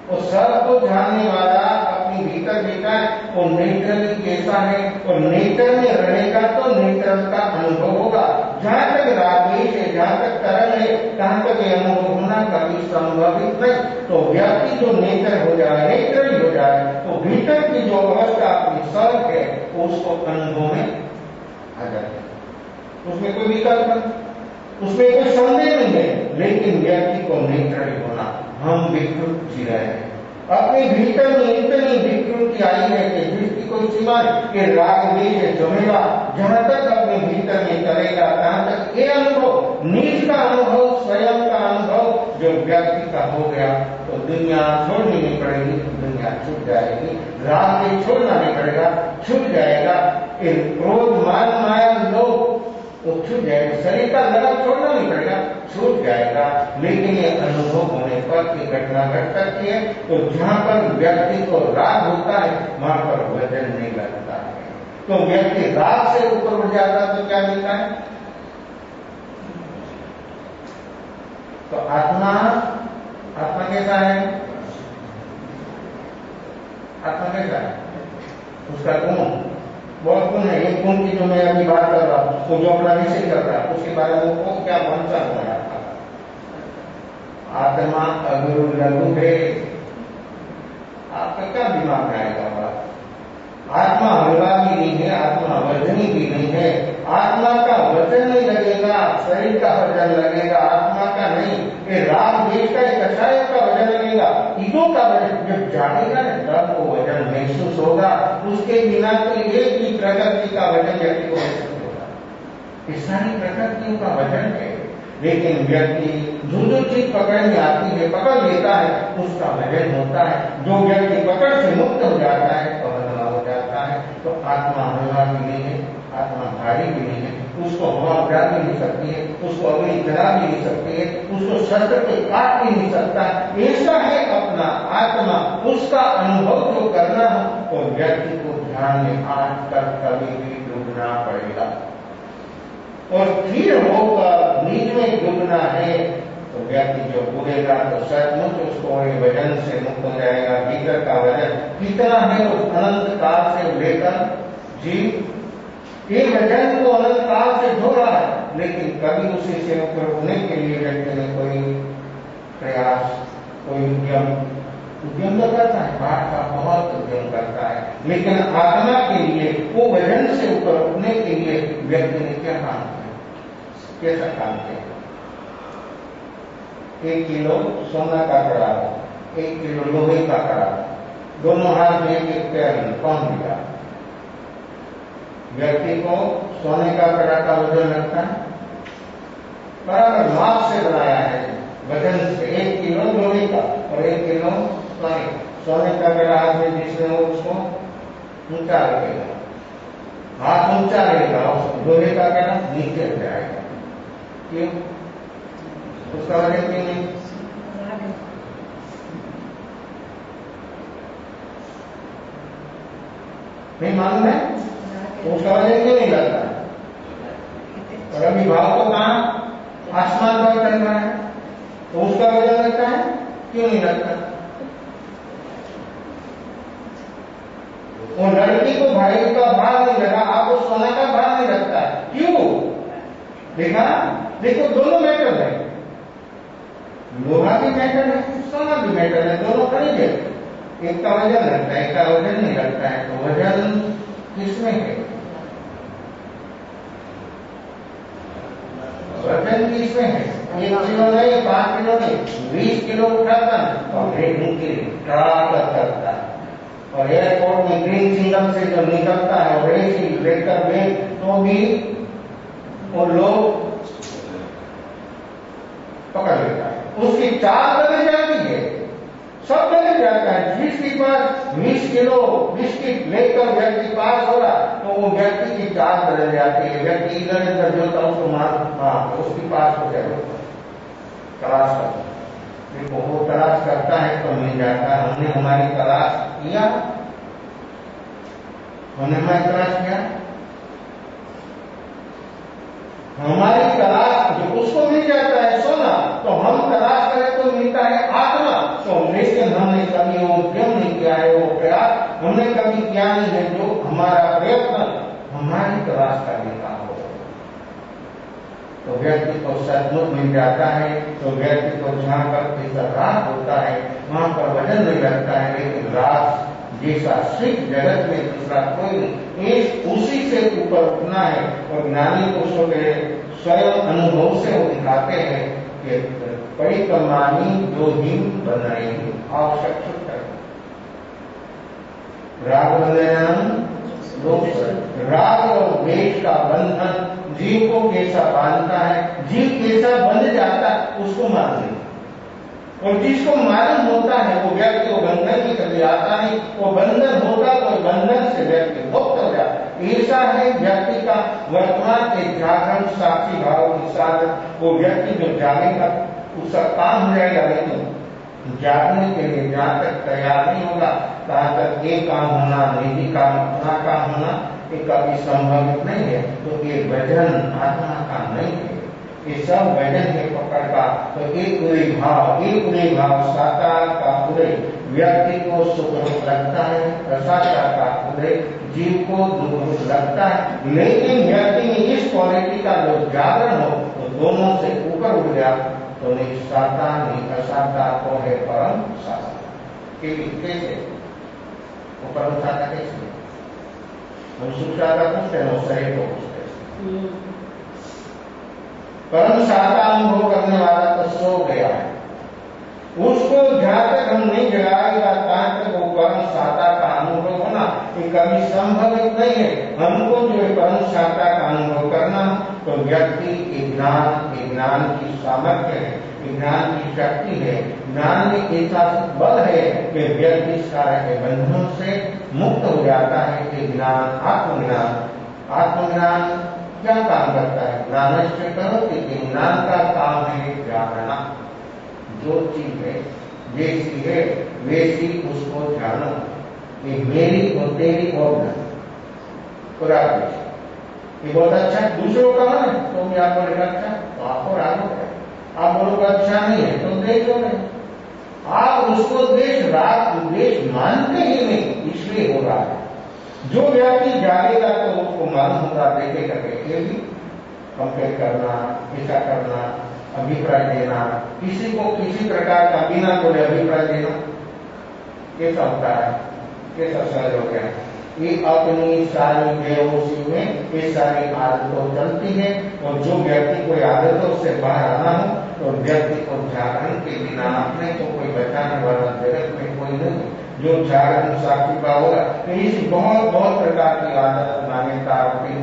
वो सबको जानने वाला अपनी भीतर देखा है। वो नेचुरली कैसा है और नेचर में रहेगा तो नेचर का अनुभव होगा। जहां तक रागद्वेष है, जहां तक तरल है, तहां तक ये अनुभव होना कभी संभवित नहीं। तो व्यक्ति जो नेचर हो जाए, नेचुरली हो जाए, तो भीतर की जो अवस्था अपनी सर्व है उसको अनुभव में आ जाए, उसमें कोई विकल्प नहीं, उसमें कोई संदेह नहीं है। लेकिन व्यक्ति को नेचुरली होना, हम विकृत जी रहे हैं, अपने भीतर में इतनी विकृति आई है कि जिसकी कोई सीमा के राग द्वेष जमेगा, जहां तक अपने भीतर में करेगा तहां तक ये अनुभव, निज का अनुभव, स्वयं का अनुभव जो व्यक्ति का हो गया तो दुनिया छोड़नी नहीं पड़ेगी, दुनिया छूट जाएगी। राग से छोड़ना नहीं पड़ेगा, छूट जाएगा। क्रोध, मान, माया, लोभ वो छूट जाएगा। शरीर का लगा छोड़ना नहीं पड़ेगा, छूट जाएगा। लेकिन ये अनुभव होने पर ये घटना घट सकती है। तो जहां पर व्यक्ति को राग होता है वहां पर वजन नहीं लगता है। तो व्यक्ति राग से ऊपर उठ जाता तो क्या मिलता है? तो आत्मा कैसा है? आत्मा कैसा है? उसका गुण बहुत गुण है। एक गुण की जो मैं अभी बात कर रहा हूं, वो जो अपना विषय कर रहा है उसके बारे में वो क्या वंचन हो रहा था? आत्मा अगुरु लघु है। आपका क्या दिमाग में आएगा? आत्मा हल्का भी नहीं है, आत्मा वजनी भी नहीं है। आत्मा का वजन नहीं लगेगा, शरीर का वजन लगेगा, आत्मा का नहीं। ये राग द्वेष का, कषाय का वजन लगेगा, ईगो का वजन जब जानेगा ना तब वो वजन महसूस होगा। उसके बिना तो ये भी प्रकृति का वजन व्यक्ति को महसूस होगा। ये सारी प्रकृतियों का वजन है। लेकिन व्यक्ति जो चीज पकड़ में आती है, पकड़ लेता है, उसका वजन होता है। जो व्यक्ति पकड़ से मुक्त हो जाता है तो हल्का हो जाता है। तो आत्मा हल्का भी नहीं है, आत्मा भारी भी नहीं है। उसको हवा उड़ा भी नहीं सकती है, उसको अग्नि जला भी नहीं सकती है, उसको शस्त्र पे काट भी नहीं सकता। ऐसा है अपना आत्मा। उसका अनुभव जो करना हो तो व्यक्ति को ध्यान में आज तक कभी भी डूबना पड़ेगा। और फिर होकर निज में डूबना है तो व्यक्ति जो कूदेगा तो सचमुच उसको वजन से मुक्त हो जाएगा। भीतर का वजन कितना है वो अनंत काल से लेकर जीव ये वजन को अनंत काल से ढो रहा है। लेकिन कभी उसी से ऊपर उठने के लिए व्यक्ति ने कोई प्रयास, कोई उद्यम तो करता है, बात का बहुत उद्यम करता है। लेकिन आत्मा के लिए वो वजन से ऊपर उठने के लिए व्यक्ति ने क्या काम किया, कैसा काम किया? 1 किलो सोना का कड़ा, 1 किलो लोहे का कड़ा, दोनों हाथ में एक पैर कौन दिया? व्यक्ति को सोने का कड़ा का वजन लगता है, बराबर माप से बनाया है, वजन से 1 किलो लोहे का और 1 किलो सोने का कड़ा हाथ में जिसमें हो उसको ऊंचा रखेगा, हाथ ऊंचा रहेगा, लोहे का कड़ा नीचे हो जाएगा। क्यों? उसका वजन क्यों नहीं? नहीं मालूम है? तो उसका वजन क्यों नहीं लगता? और अभी भाव को कहा आसमान पर चल रहा है तो उसका वजन लगता है, क्यों नहीं लगता? वो लड़की को भाई का भार नहीं लगा, आपको सोना का भार नहीं लगता, क्यों? देखा? देखो दोनों मेटल है, लोहा भी मेटल है, सोना भी मेटल है, दोनों खरीद है। एक का वजन लगता है, एक का वजन नहीं लगता है। तो वजन किसमें है? वजन किसमें है? 1 किलो नहीं, 5 किलो नहीं, 20 किलो उठाता है और एक मुट्ठी करता है। और एयरपोर्ट में ग्रीन सिग्नल से जो निकलता है और ऐसी लेकर गए तो भी वो लोग पकड़ लेता है, उसकी चाल बदल जाती है, सब बदल जाता है। जिसके पास 20 किलो बिस्किट लेकर व्यक्ति पास हो रहा तो वो व्यक्ति की चाल बदल जाती है, व्यक्ति इधर उधर जो था उसको मार उसके पास हो जाए तलाश करता है, वो तलाश करता है तो मिल जाता है। हमने हमारी तलाश किया, हमने हमारी तलाश किया, हमारी तलाश जो उसको मिल जाता है सोना, तो हम तलाश करें तो मिलता है आत्मा। तो लेकिन हमने कभी वो उद्यम नहीं किया है, वो प्रयास हमने कभी किया नहीं है, जो हमारा प्रयत्न हमारी तलाश करने का हो तो व्यक्ति को सचमुच मिल जाता है। तो व्यक्ति को जहाँ पर राग होता है वहां पर वजन नहीं लगता है, लेकिन राग जैसा सिख जगत में दूसरा कोई नहीं, इस उसी से ऊपर उठना है। और ज्ञानी पुरुषों के स्वयं अनुभव से वो दिखाते हैं कि परिक्रमानी जो हिम बन रही आवश्यक है राग बंधन, राग और द्वेष का बंधन जीव को कैसा बांधता है, जीव कैसा बंध जाता है उसको मालूम नहीं। और जिसको मालूम होता है वो व्यक्ति वो बंधन की कभी आता नहीं, वो बंधन होता तो बंधन से व्यक्ति मुक्त हो जाता। ऐसा है व्यक्ति का वर्तमान के जागरण साक्षी भाव के साथ वो व्यक्ति जो जागेगा उसका काम हो जाएगा, लेकिन जागने के लिए जहां तक तैयार नहीं होगा तहां तक ये काम होना, निजी काम, अपना काम होना ये कभी संभवित नहीं है। तो ये वजन आत्मा का नहीं है, ये सब वजन है पकड़ का। तो एक उदय भाव साकार का उदय व्यक्ति को सुख लगता है, असाकार का उदय जीव को दुख लगता है। लेकिन व्यक्ति में इस क्वालिटी का जो जागरण हो तो दोनों से ऊपर उठ गया तो नहीं साता नहीं असाता तो है परम साता। कैसे वो परम साता कैसे? हम सुख साता पूछते हैं, शरीर को पूछते हैं। परम साता अनुभव करने वाला तो सो गया है, उसको जहां तक हम नहीं जगाएगा तहां तक वो परम साता का अनुभव होना ये कभी संभवित नहीं है। हमको जो है परम साता का अनुभव करना तो व्यक्ति ज्ञान की सामर्थ्य है, ज्ञान की शक्ति है, ज्ञान में ऐसा बल है कि व्यक्ति सारे के बंधनों से मुक्त हो जाता है। कि ज्ञान आत्मज्ञान क्या काम करता है? ज्ञानश्च करोति, ज्ञान का काम है जानना। जो चीज है जैसी है वैसी उसको जानो, ये मेरी और तेरी और नहीं। ये बहुत अच्छा दूसरों का है तो भी आपको लगा अच्छा तो आपको राग है, आप बोलोगे अच्छा नहीं है तो द्वेष हो गए, आप उसको द्वेष मानते ही नहीं, इसलिए हो रहा है। जो व्यक्ति जागेगा तो उसको मालूम होगा, देखेगा कि भी कंपेयर करना, ऐसा करना, अभिप्राय देना, किसी को किसी प्रकार का बिना बोले अभिप्राय देना कैसा होता है, कैसा सहज हो गया। ये अपनी सारी बेहोशी में ये सारी आदतों चलती है। और जो व्यक्ति कोई आदतों से बाहर आना हो तो व्यक्ति को जागरण के बिना अपने को कोई बचाने वाला जगत में कोई नहीं। जो जागरण साक्षी का होगा तो इस बहुत प्रकार की आदत मान्यता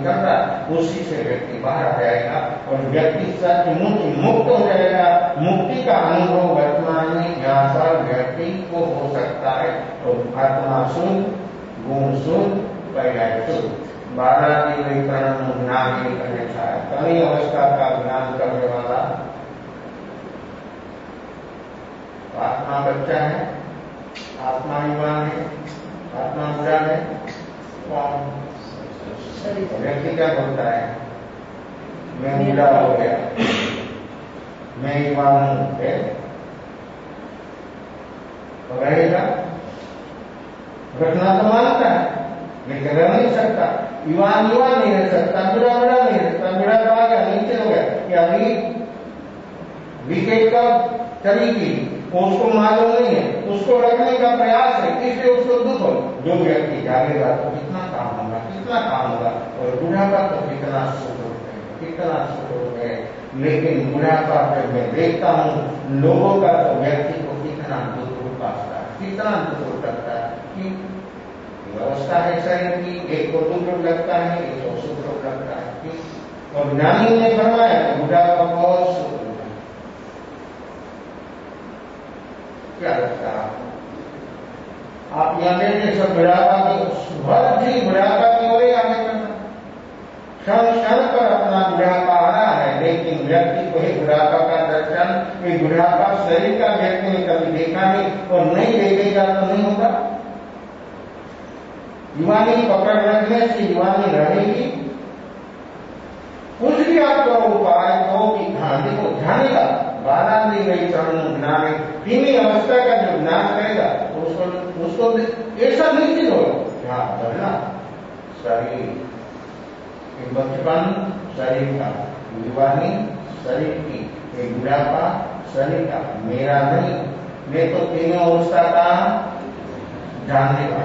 कर रहा उसी से व्यक्ति बाहर आ जाएगा और व्यक्ति सचमुच मुक्त हो जाएगा। मुक्ति का अनुभव वर्तमान में यहाँ पर व्यक्ति को हो सकता है। तो आत्मा शुद्ध, गुण शुद्ध, पर्याय शुद्ध, 12 विकरण ज्ञान कमी अवस्था का ज्ञान करने वाला आत्मा बच्चा है, आत्मा युवान है, आत्मा बुरा है। व्यक्ति क्या बोलता है? मैं बुरा हो गया, मैं युवान हूं, तो रहेगा, रखना तो मानता है लेकिन रह नहीं सकता। युवान नहीं रह सकता, बुरा नहीं रह सकता। बुरा तो आ गया, नीचे हो गया कि अभी विकेट का चली की उसको मालूम नहीं है, उसको रखने का प्रयास है, इसलिए उसको दुख हो। जो व्यक्ति जागेगा तो कितना काम होगा और बुढ़ापा तो कितना सुख होते हैं। लेकिन बुढ़ापा जब मैं देखता हूँ लोगों का तो व्यक्ति को कितना दुख उठाता है, कितना दुख उठाता है कि व्यवस्था है शरीर की, एक को दुख रोग लगता है, एक को सुख रोग लगता है। और ज्ञानी ने फरमाया बुढ़ापा बहुत सुख होता है। क्या लगता है आप यहाँ देखिए सब बुढ़ापा की भर जी बुढ़ापा की ओर आगे करना, क्षण क्षण पर अपना बुढ़ापा आ रहा है, लेकिन व्यक्ति को ही बुढ़ापा का दर्शन, ये बुढ़ापा शरीर का व्यक्ति ने कभी देखा नहीं और नहीं देखेगा तो नहीं होगा। युवानी पकड़ रखने से युवानी रहेगी। कुछ भी आपका उपाय हो कि हाँ देखो ध्यानेगा बाधा दी गई चरण ज्ञान तीनों अवस्था का जो ज्ञान करेगा तो उसको ऐसा निश्चित हो हाँ बढ़ना शरीर बचपन शरीर का, युवानी शरीर की, एक बुढ़ापा शरीर का, मेरा नहीं, मैं तो तीनों अवस्था का जानने का।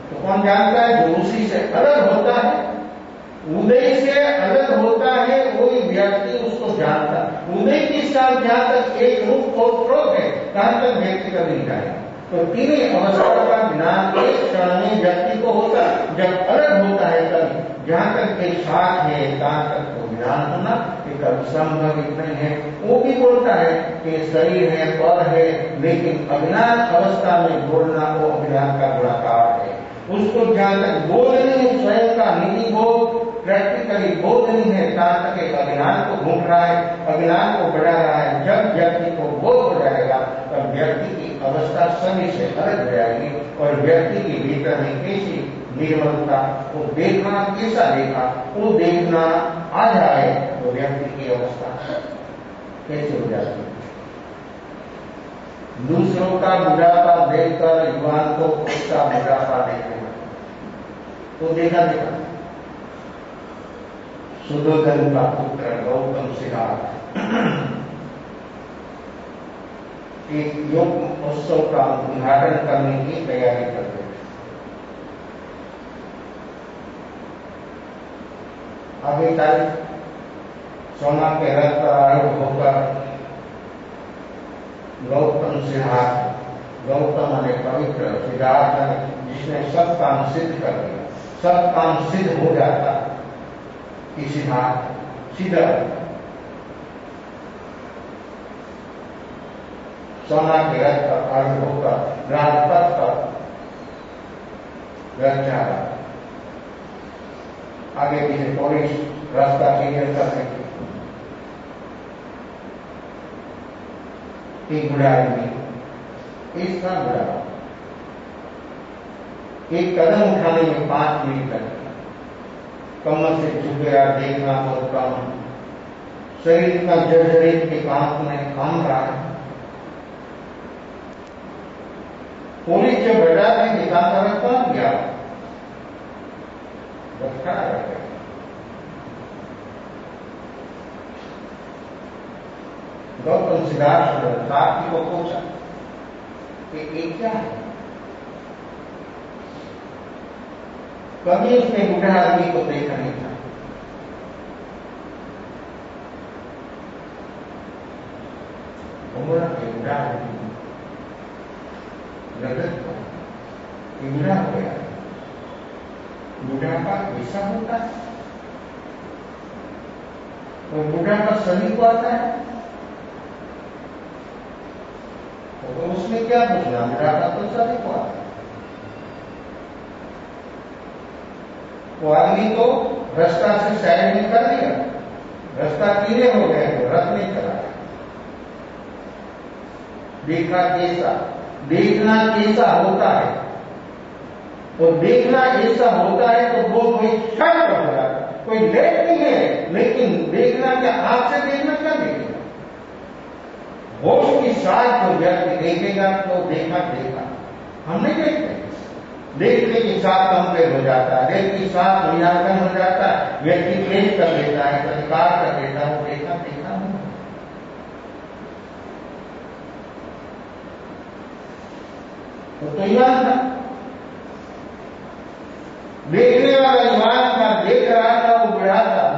तो कौन जानता है? जो उसी से अलग होता है, उदय से अलग होता है, वही व्यक्ति उसको जानता है। उदय के साथ जहां तक एक रूप और स्रोत है तहां तक व्यक्ति कभी नहीं जाएगा। तो तीनों अवस्था का ज्ञान एक क्षण में व्यक्ति को होता है, जब अलग होता है तभी। जहां तक एक साथ है तहां तक तो ज्ञान होना एक असंभवित नहीं है। वो भी बोलता है कि शरीर है पर है, लेकिन अज्ञान अवस्था में बोलना वो अज्ञान का गुणाकार है। उसको जहां तक बोध नहीं है, स्वयं का निधि बोध प्रैक्टिकली बोध नहीं है, तहां तक एक अज्ञान को घूम रहा है, अज्ञान को बढ़ा रहा है। जब व्यक्ति को बोध हो जाएगा तब व्यक्ति की अवस्था सभी से अलग हो जाएगी और व्यक्ति के भीतर में कैसी निर्मलता, वो देखना कैसा देखा, वो देखना आ जाए तो व्यक्ति की अवस्था कैसे हो जाती है। दूसरों का बुढ़ापा देखकर युवान को उसका बुढ़ापा देखना तो देखा सुदोधन का पुत्र गौतम सिद्धार्थ एक योग उत्सव का उद्घाटन करने की तैयारी करते थे। अभी तक सोना के रथ पर आरूढ़ होकर गौतम सिद्धार्थ, गौतम ने पवित्र सिद्धार्थ ने जिसने सब काम सिद्ध कर दिया, सब काम सिद्ध हो जाता कि सिद्धार्थ सीधा सोना के रथ पर आरूढ़ होकर राजपथ पर रथ जा रहा, आगे पीछे पुलिस रास्ता क्लियर करने की। एक बुढ़ा आदमी इसका बुढ़ा एक कदम उठाने में 5 मिनट लगता, कमर से झुक गया, देखना बहुत कम, शरीर का जर्जरित के काम में काम रहा है। पुलिस जब बटा में दिखाता रखता गया खड़ा रह गया। गौतम सिद्धार्थ साथी को पूछा कि ये क्या है? कभी उसने बूढ़ा आदमी को देखा नहीं था। उम्र के बूढ़ा आदमी लगत को बूढ़ा हो गया। बुढ़ापा ऐसा होता है और बुढ़ापा सभी को आता है, तो उसमें क्या पूछना? बुढ़ापा तो सभी को आता है। वो आदमी को रास्ता से साइड में कर दिया, रास्ता कीड़े हो गए तो रथ नहीं चला। देखा कैसा, देखना कैसा होता है, और देखना ऐसा होता है तो वो कोई क्षण पर हो जाता है, कोई लेट नहीं है, लेकिन देखना क्या आंख से देखना क्या देखेगा? होश की साथ जो व्यक्ति देखेगा तो देखा देखा, हम नहीं देखते। देखने के साथ कंपेयर हो जाता है, देखने के साथ मूल्यांकन हो जाता है, व्यक्ति प्रेम कर लेता है, अधिकार कर लेता है, वो देखा देखा नहीं। तो ईमान था, देखने वाला ईमान था, देख रहा था, वो बुढ़ा था।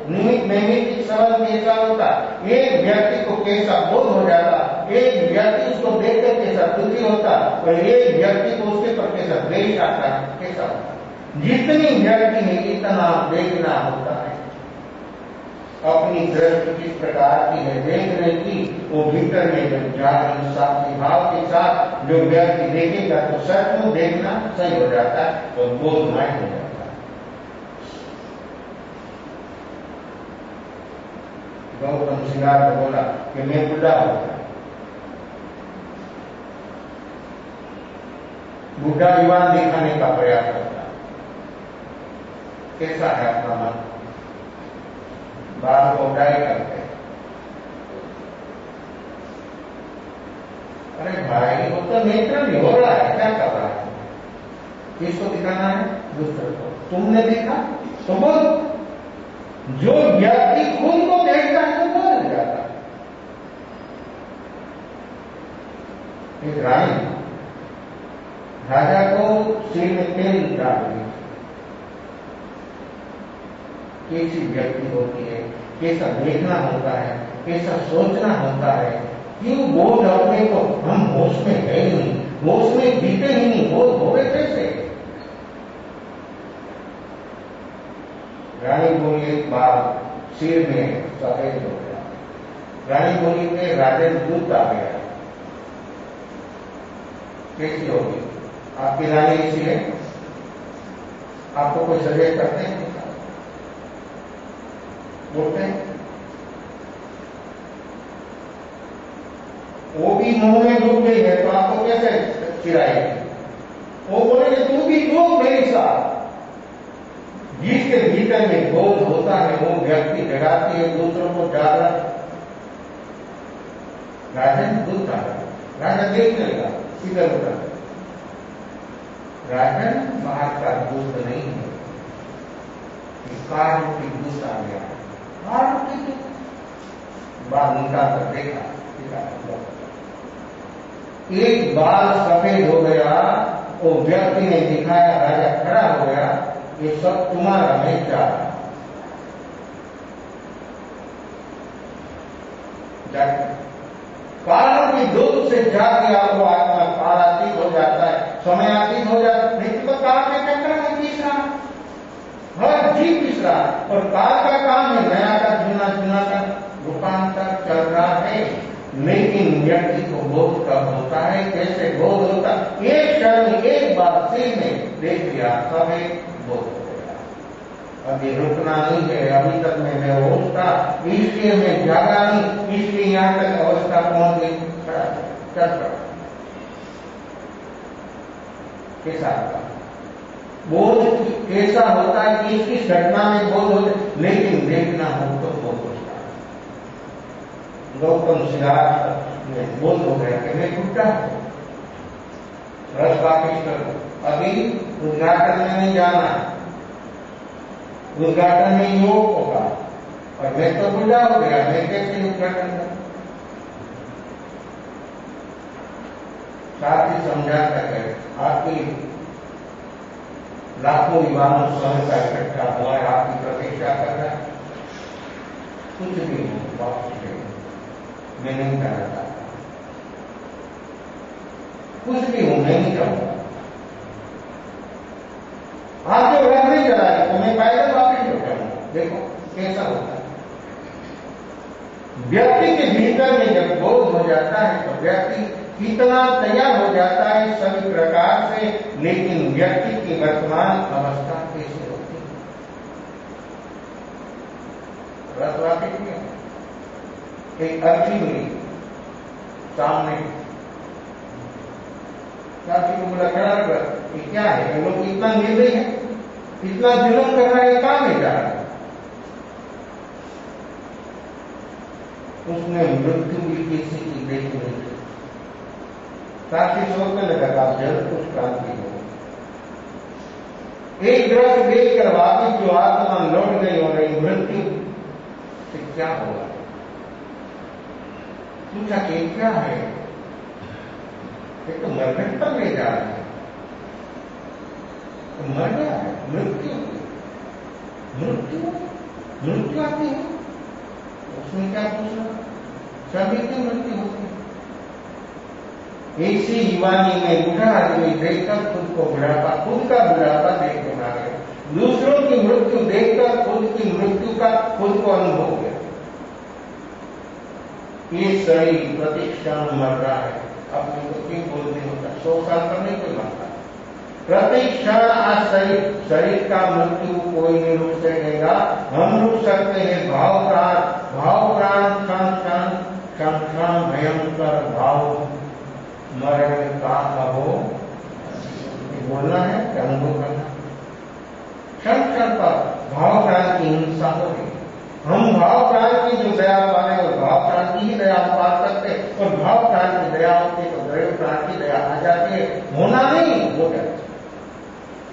निमित्त नैमित्तिक संबंध कैसा होता, एक व्यक्ति को कैसा बोध हो जाता, एक व्यक्ति उसको देख कर कैसा दुखी होता और एक व्यक्ति को उसके पर कैसा द्वेष आता कैसा होता। जितनी व्यक्ति है इतना देखना होता है। अपनी दृष्टि किस प्रकार की है देखने की, वो भीतर में जब जागरण साक्षी भाव के साथ जो व्यक्ति देखेगा तो सचमुच देखना सही हो जाता है और बोधमय हो जाता है। गौतम सिंगार ने बोला कि मैं बुढ़ा हो गया। बुढ़ा युवान दिखाने का प्रयास करता। कैसा है अपना मन? बाल को डाई करते। अरे भाई वो तो नेचुरली हो रहा है, क्या कर रहा है? किसको दिखाना है? दूसरे को। तुमने देखा तो बोल। जो व्यक्ति खुद को देखता है तो बोल जाता है। एक रानी राजा को सिर में तेल डाल दी। कैसी व्यक्ति होती है, कैसा देखना होता है, कैसा सोचना होता है। क्यों बोझ अपने को हम होश में है ही नहीं, होश में जीते ही नहीं, बोझ हो गए कैसे? रानी बोली एक बार सिर में सफेद हो गया। रानी बोली के राजन दूध आ गया। कैसी होगी आपकी रानी? इसलिए आपको कोई सजेस्ट करते हैं, बोलते हैं वो भी मुंह में डूब गई है तो आपको कैसे चिराएगी? वो बोलेंगे तू भी डूब मेरे साथ। जिसके भीतर में बोध होता है वो व्यक्ति जगाती है दूसरों को जागरण। राजन दूध आ रहा, राजा देखने लगा इधर उधर। राजन बाहर का दूध नहीं है, कार की दूध आ गया। बाल निकाल कर देखा, एक बाल सफेद हो गया। वो व्यक्ति ने दिखाया, राजा खड़ा हो गया, ये सब तुम्हारा नहीं चाहता। कालों की दूध से जाके आपको आत्मा कालातीत हो जाता है, समयातीत हो जाता है। नहीं तो काल के चक्कर में पीस रहा, हर जीव पीस रहा। और काल का काम है नया का जुना का रूपांतर चल रहा है। लेकिन व्यक्ति को बोध कब होता है, कैसे बोध होता? एक क्षण एक बार सिर में देख लिया, सब एक बोध हो गया। अभी रुकना नहीं है, अभी तक मैं होश था, इसलिए मैं जागा नहीं, इसलिए यहां तक अवस्था पहुंच गई। चल पड़ा कैसा होता बोध? कैसा होता है कि इसकी घटना में बोध हो, लेकिन देखना हो तो बोध होता है। गौतम सिद्धार्थ में बोध हो गया कि मैं टूटा हूं, रस वापिस करो। अभी उद्घाटन में नहीं जाना, उद्घाटन में योग होगा और मैं तो बुढ़ा हो गया, मैं कैसे उद्घाटन करूं? साथ ही समझा कर आपकी लाखों युवाओं समय का इकट्ठा हुआ है, आपकी प्रतीक्षा कर रहा है। कुछ भी हो वापस मैं नहीं करना चाहता, कुछ भी हो मैं नहीं करूंगा। आप जो रथ नहीं चलाए तो मैं पैदल वापिस लौट जाऊंगा। देखो कैसा होता है। व्यक्ति के भीतर में जब बोध हो जाता है तो व्यक्ति कितना तैयार हो जाता है सभी प्रकार से। लेकिन व्यक्ति की वर्तमान अवस्था कैसे होती है? रथ वापिस किया, एक अर्जी मिली सामने, साथी को बोला खड़ा कर, ये क्या है? ये लोग इतना निर्दयी है, इतना जुल्म कर रहा है, कहां ले जा रहा है? उसने मृत्यु भी किसी की देखी नहीं थी। साथी सोचने लगा जरूर कुछ क्रांति हो। एक दृश्य देखकर वापिस जो आत्मा लौट गई हो रही, मृत्यु से क्या होगा? पूछा कि क्या है? तो मरने पर ले जा रहा है, तो मर गया है, मृत्यु मृत्यु मृत्यु आती है। उसमें क्या पूछना? सभी की मृत्यु होती है, ऐसी युवानी में बूढ़ा आदमी देखकर खुद का बुढ़ापा देख के मारे, दूसरों की मृत्यु देखकर खुद की मृत्यु का खुद को अनुभव किया। ये शरीर प्रतिक्षण मर रहा है, अपने को क्यों बोल नहीं होता, 100 साल पर नहीं कोई मरता, प्रतिक्षण आज शरीर का मृत्यु कोई नहीं रुक सकेगा। हम रुक सकते हैं भाव प्राण क्षण भयंकर भाव मरण का अहो बोलना है क्या अनुभव करना। क्षण क्षण पर भाव प्राण की हिंसा हो रही, हम भाव प्राण की जो दया पाए और भाव प्राण की ही दया पा सकते, और भाव प्राण की दया होती तो दैव प्राण की दया आ जाती है, होना नहीं हो जाता।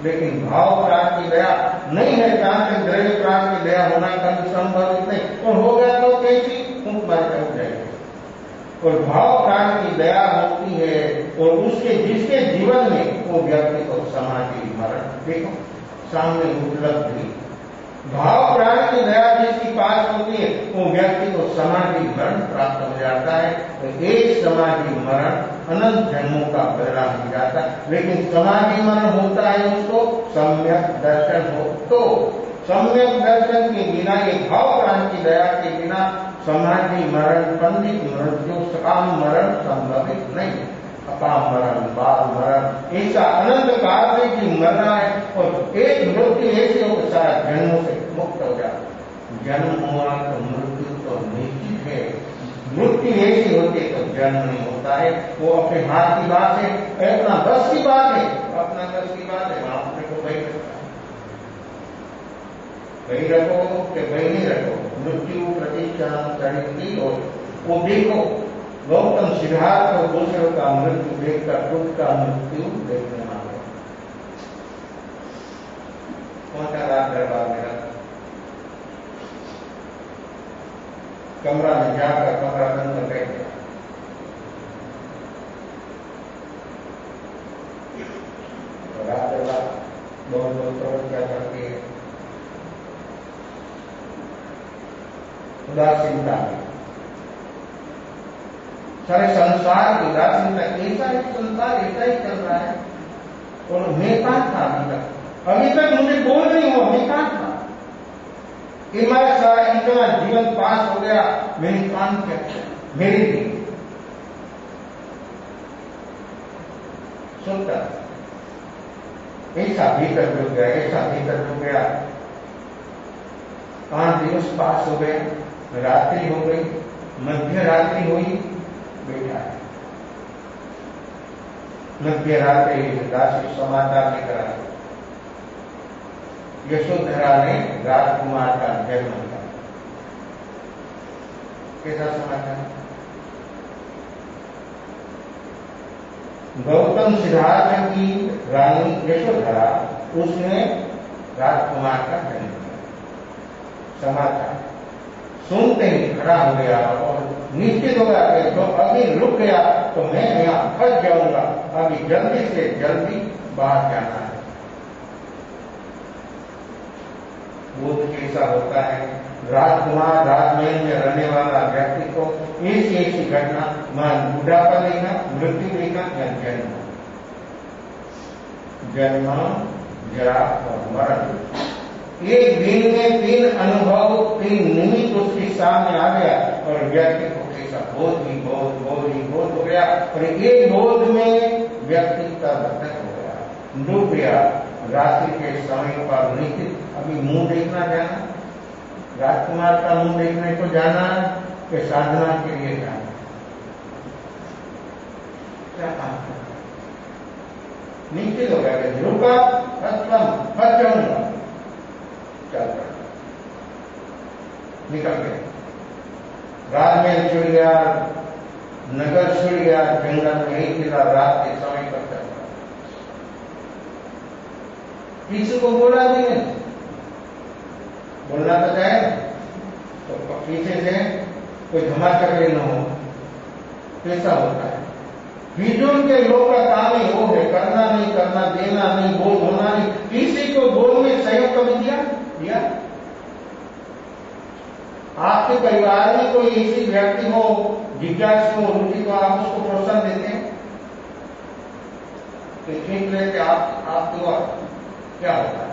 लेकिन भाव प्राण की दया नहीं है, जहां तक दैव प्राण की दया होना कभी संभव नहीं, और हो गया तो कैसी फूंक मार कर जाएगी। और भाव प्राण की दया होती है और उसके जिसके जीवन में वो व्यक्ति को समाधि मरण, देखो सामने उपलब्धि, भाव प्राण की दया जिसकी पास होती है वो व्यक्ति को समाधि मरण प्राप्त हो जाता है। तो एक समाधि मरण अनंत जन्मों का बदला हो जाता है, लेकिन समाधि मरण होता है उसको सम्यक दर्शन हो, तो सम्यक दर्शन के बिना, ये भाव प्राण की दया के बिना समाधि मरण, पंडित मृत्यु, सकाम मरण संभवित नहीं। अकाम मरण, बाल मरण, ऐसा अनंत काल से भी मरना है, और एक मृत्यु ऐसे हो सारा जन्मों से मुक्त हो जाता। जन्म हुआ तो मृत्यु तो निश्चित है, मृत्यु ऐसी होती तो जन्म नहीं होता है। वो अपने हाथ की बात है, अपना बस की बात है, अपना बस की बात है, अपने को वही रखता है, वही रखो कि वही नहीं रखो, मृत्यु प्रतिक्षण चढ़ती हो। वो देखो गौतम सिद्धार्थ और दूसरों का मृत्यु देखकर खुद का मृत्यु देखने मांगे, पहुंचा रात दरबार में रखा, कमरा में जाकर कमरा बंद कर बैठ गया। रात दरबार बहुत प्रवृत्तियां करती है, उदासीनता में सारे संसार की उदासीनता, ऐसा ही संसार ऐसा ही चल रहा है। और मैं कहां था अभी तक मुझे बोल नहीं हुआ, मैं कहां था, हमारा सारा इतना जीवन पास हो गया, मैंने काम क्या किया मेरे लिए सुनता, ऐसा भीतर डूब गया, ऐसा भीतर डूब गया। 5 दिवस पास हो गए, रात्रि हो गई, मध्य रात्रि हुई, बैठा है मध्य रात्रि, दासी समाचार लेकर आए, यशोधरा ने राजकुमार का जन्म किया। कैसा समाचार, गौतम सिद्धार्थ की रानी यशोधरा, उसने राजकुमार का जन्म किया। समाचार सुनते ही खड़ा हो गया और निश्चित हो गया कि जो अभी रुक गया तो मैं यहां फंस जाऊंगा, अभी जल्दी से जल्दी बाहर जाना है। बोध कैसा होता है, राजकुमार राजमहल में रहने वाला व्यक्ति को ऐसी घटना, मान बुढ़ापा देखना, मृत्यु देखना या जन्म जरा और मरण, एक दिन में 3 अनुभव, 3 निमित्त उसके सामने आ गया और व्यक्ति को कैसा बोध हो गया, और एक बोध में व्यक्ति का बंधन हो गया, डूब गया। रात्रि के समय पर निश्चित अभी मुंह देखना जाना, राजकुमार का मुंह देखने को जाना कि साधना के लिए जाना, क्या काम करना, निश्चित हो गया कि रुका फंस जाऊंगा, चल पड़ा, निकल गया, राजमहल छुड़ गया, नगर छुड़ गया, जंगल में ही मिला, रात के समय पर चल पड़ा। किसी को बोला भी नहीं, बोलना तो चाहे तो पीछे से कोई धमाचकड़ी न हो, कैसा होता है। हिजूर के लोग का काम ही वो है, करना नहीं करना, देना नहीं, बोल होना नहीं, किसी को बोलने सहयोग कभी दिया। आपके परिवार में कोई ऐसी व्यक्ति हो, जिज्ञासु हो, रुचि को, आप उसको प्रोत्साहन देते हैं, तो खींच लेते आप तो क्या होता है?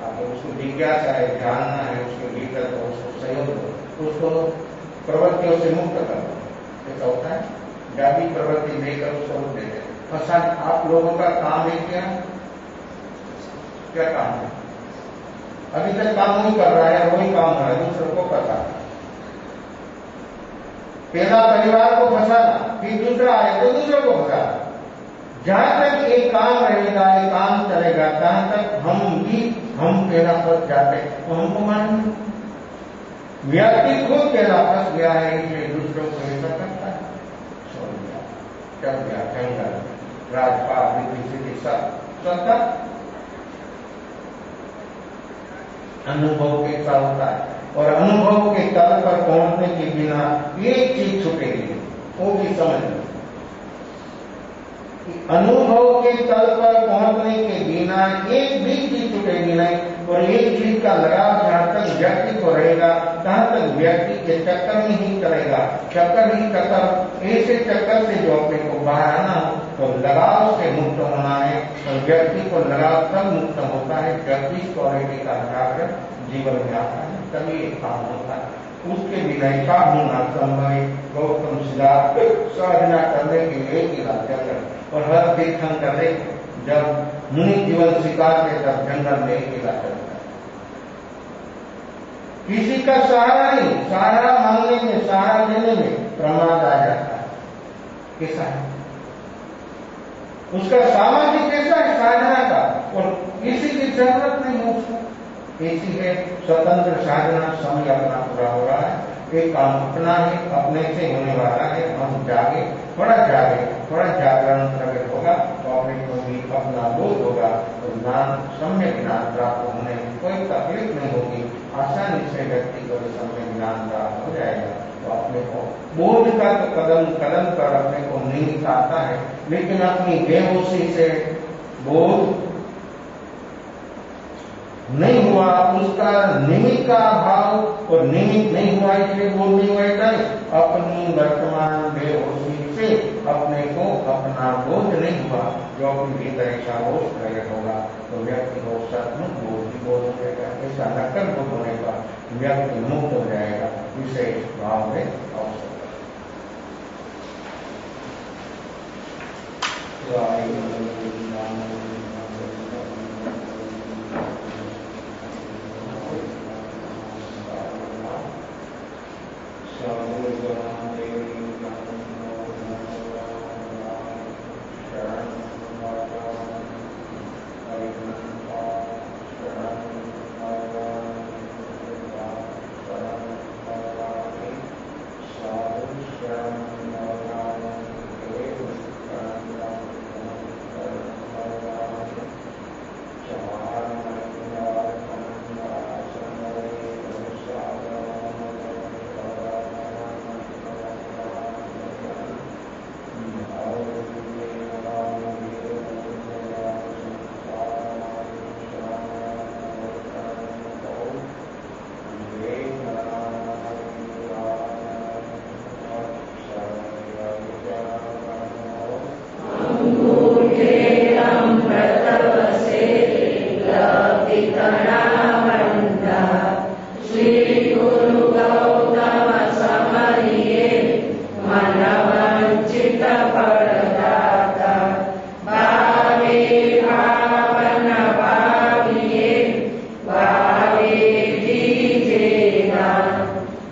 आपको उसको जिज्ञासा है, जानना है, उसके भीतर को उसको सहयोग दो, उसको प्रवृत्तियों से मुक्त कर दो। ऐसा होता है, जाति प्रवृत्ति देकर उसको रोक देते। फंसा आप लोगों का काम है क्या काम है? अभी तक काम नहीं कर रहा है, वही काम हो रहा है, दूसरों को फंसाना। पहला परिवार को फंसाना, फिर दूसरा आए तो दूसरों को फंसाना। जहां तक एक काम रहेगा, एक काम चलेगा, तहां तक हम पहला फंस जाते तो हमको मालूम। व्यक्ति खुद पहला फंस गया है, इसलिए दूसरों को ऐसा करता है। छोड़ दिया, चल गया जंगल, राजपाट, विधि सब सबका अनुभव कैसा होता है। और अनुभव के तल पर पहुंचने के बिना एक चीज छूटेगी, वो भी समझ लो। अनुभव के तल पर पहुंचने के बिना एक भी चीज छूटेगी नहीं। और एक चीज का लगाव जहां तक व्यक्ति को रहेगा, तहां तक व्यक्ति के चक्कर में ही चलेगा। चक्कर ही चक्कर, ऐसे चक्कर से जो अपने को बाहर आना हो तो लगाव से मुक्त होना है। और व्यक्ति को लगाव तब मुक्त होता है जब इस क्वालिटी का जाकर जीवन में आता है, तभी एक काम होता है। उसके बिना काम होना संभव है। गौतम सिद्धार्थ साधना करने के लिए एक ही रास्ता है। और हर तीर्थंकर करे जब मुनि जीवन स्वीकारते तब जंगल में एक ही रास्ता है। किसी का सहारा नहीं, सहारा मांगने में, सहारा देने में प्रमाद आ जाता है। कैसा है उसका सामाजिक, कैसा है साधना का, और किसी की जरूरत नहीं है उसको। ऐसी है स्वतंत्र साधना। समय अपना पूरा हो रहा है, एक काम अपना है, अपने से होने वाला है। हम जागे, थोड़ा जागरण प्रकट होगा तो अपने को भी अपना बोध होगा। तो ज्ञान, सम्यक ज्ञान प्राप्त होने में कोई तकलीफ नहीं होगी। आसानी से व्यक्ति को सम्यक ज्ञान प्राप्त हो जाएगा। तो अपने को बोध का तो कदम कदम पर अपने को निमित्त आता है, लेकिन अपनी बेहोशी से बोध नहीं हुआ, उसका निमित्त का अभाव, और निमित्त नहीं हुआ इसलिए बोध नहीं हुआ। अपनी वर्तमान बेहोशी से अपने को अपना बोध नहीं हुआ। जो अपनी भीतर ऐसा बोध प्रकट होगा तो व्यक्ति को सचमुच बोध हो जाएगा। ऐसा नक्कल बोध होने पर व्यक्ति मुक्त हो जाएगा। विशेष भाव में अवसर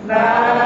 Bye.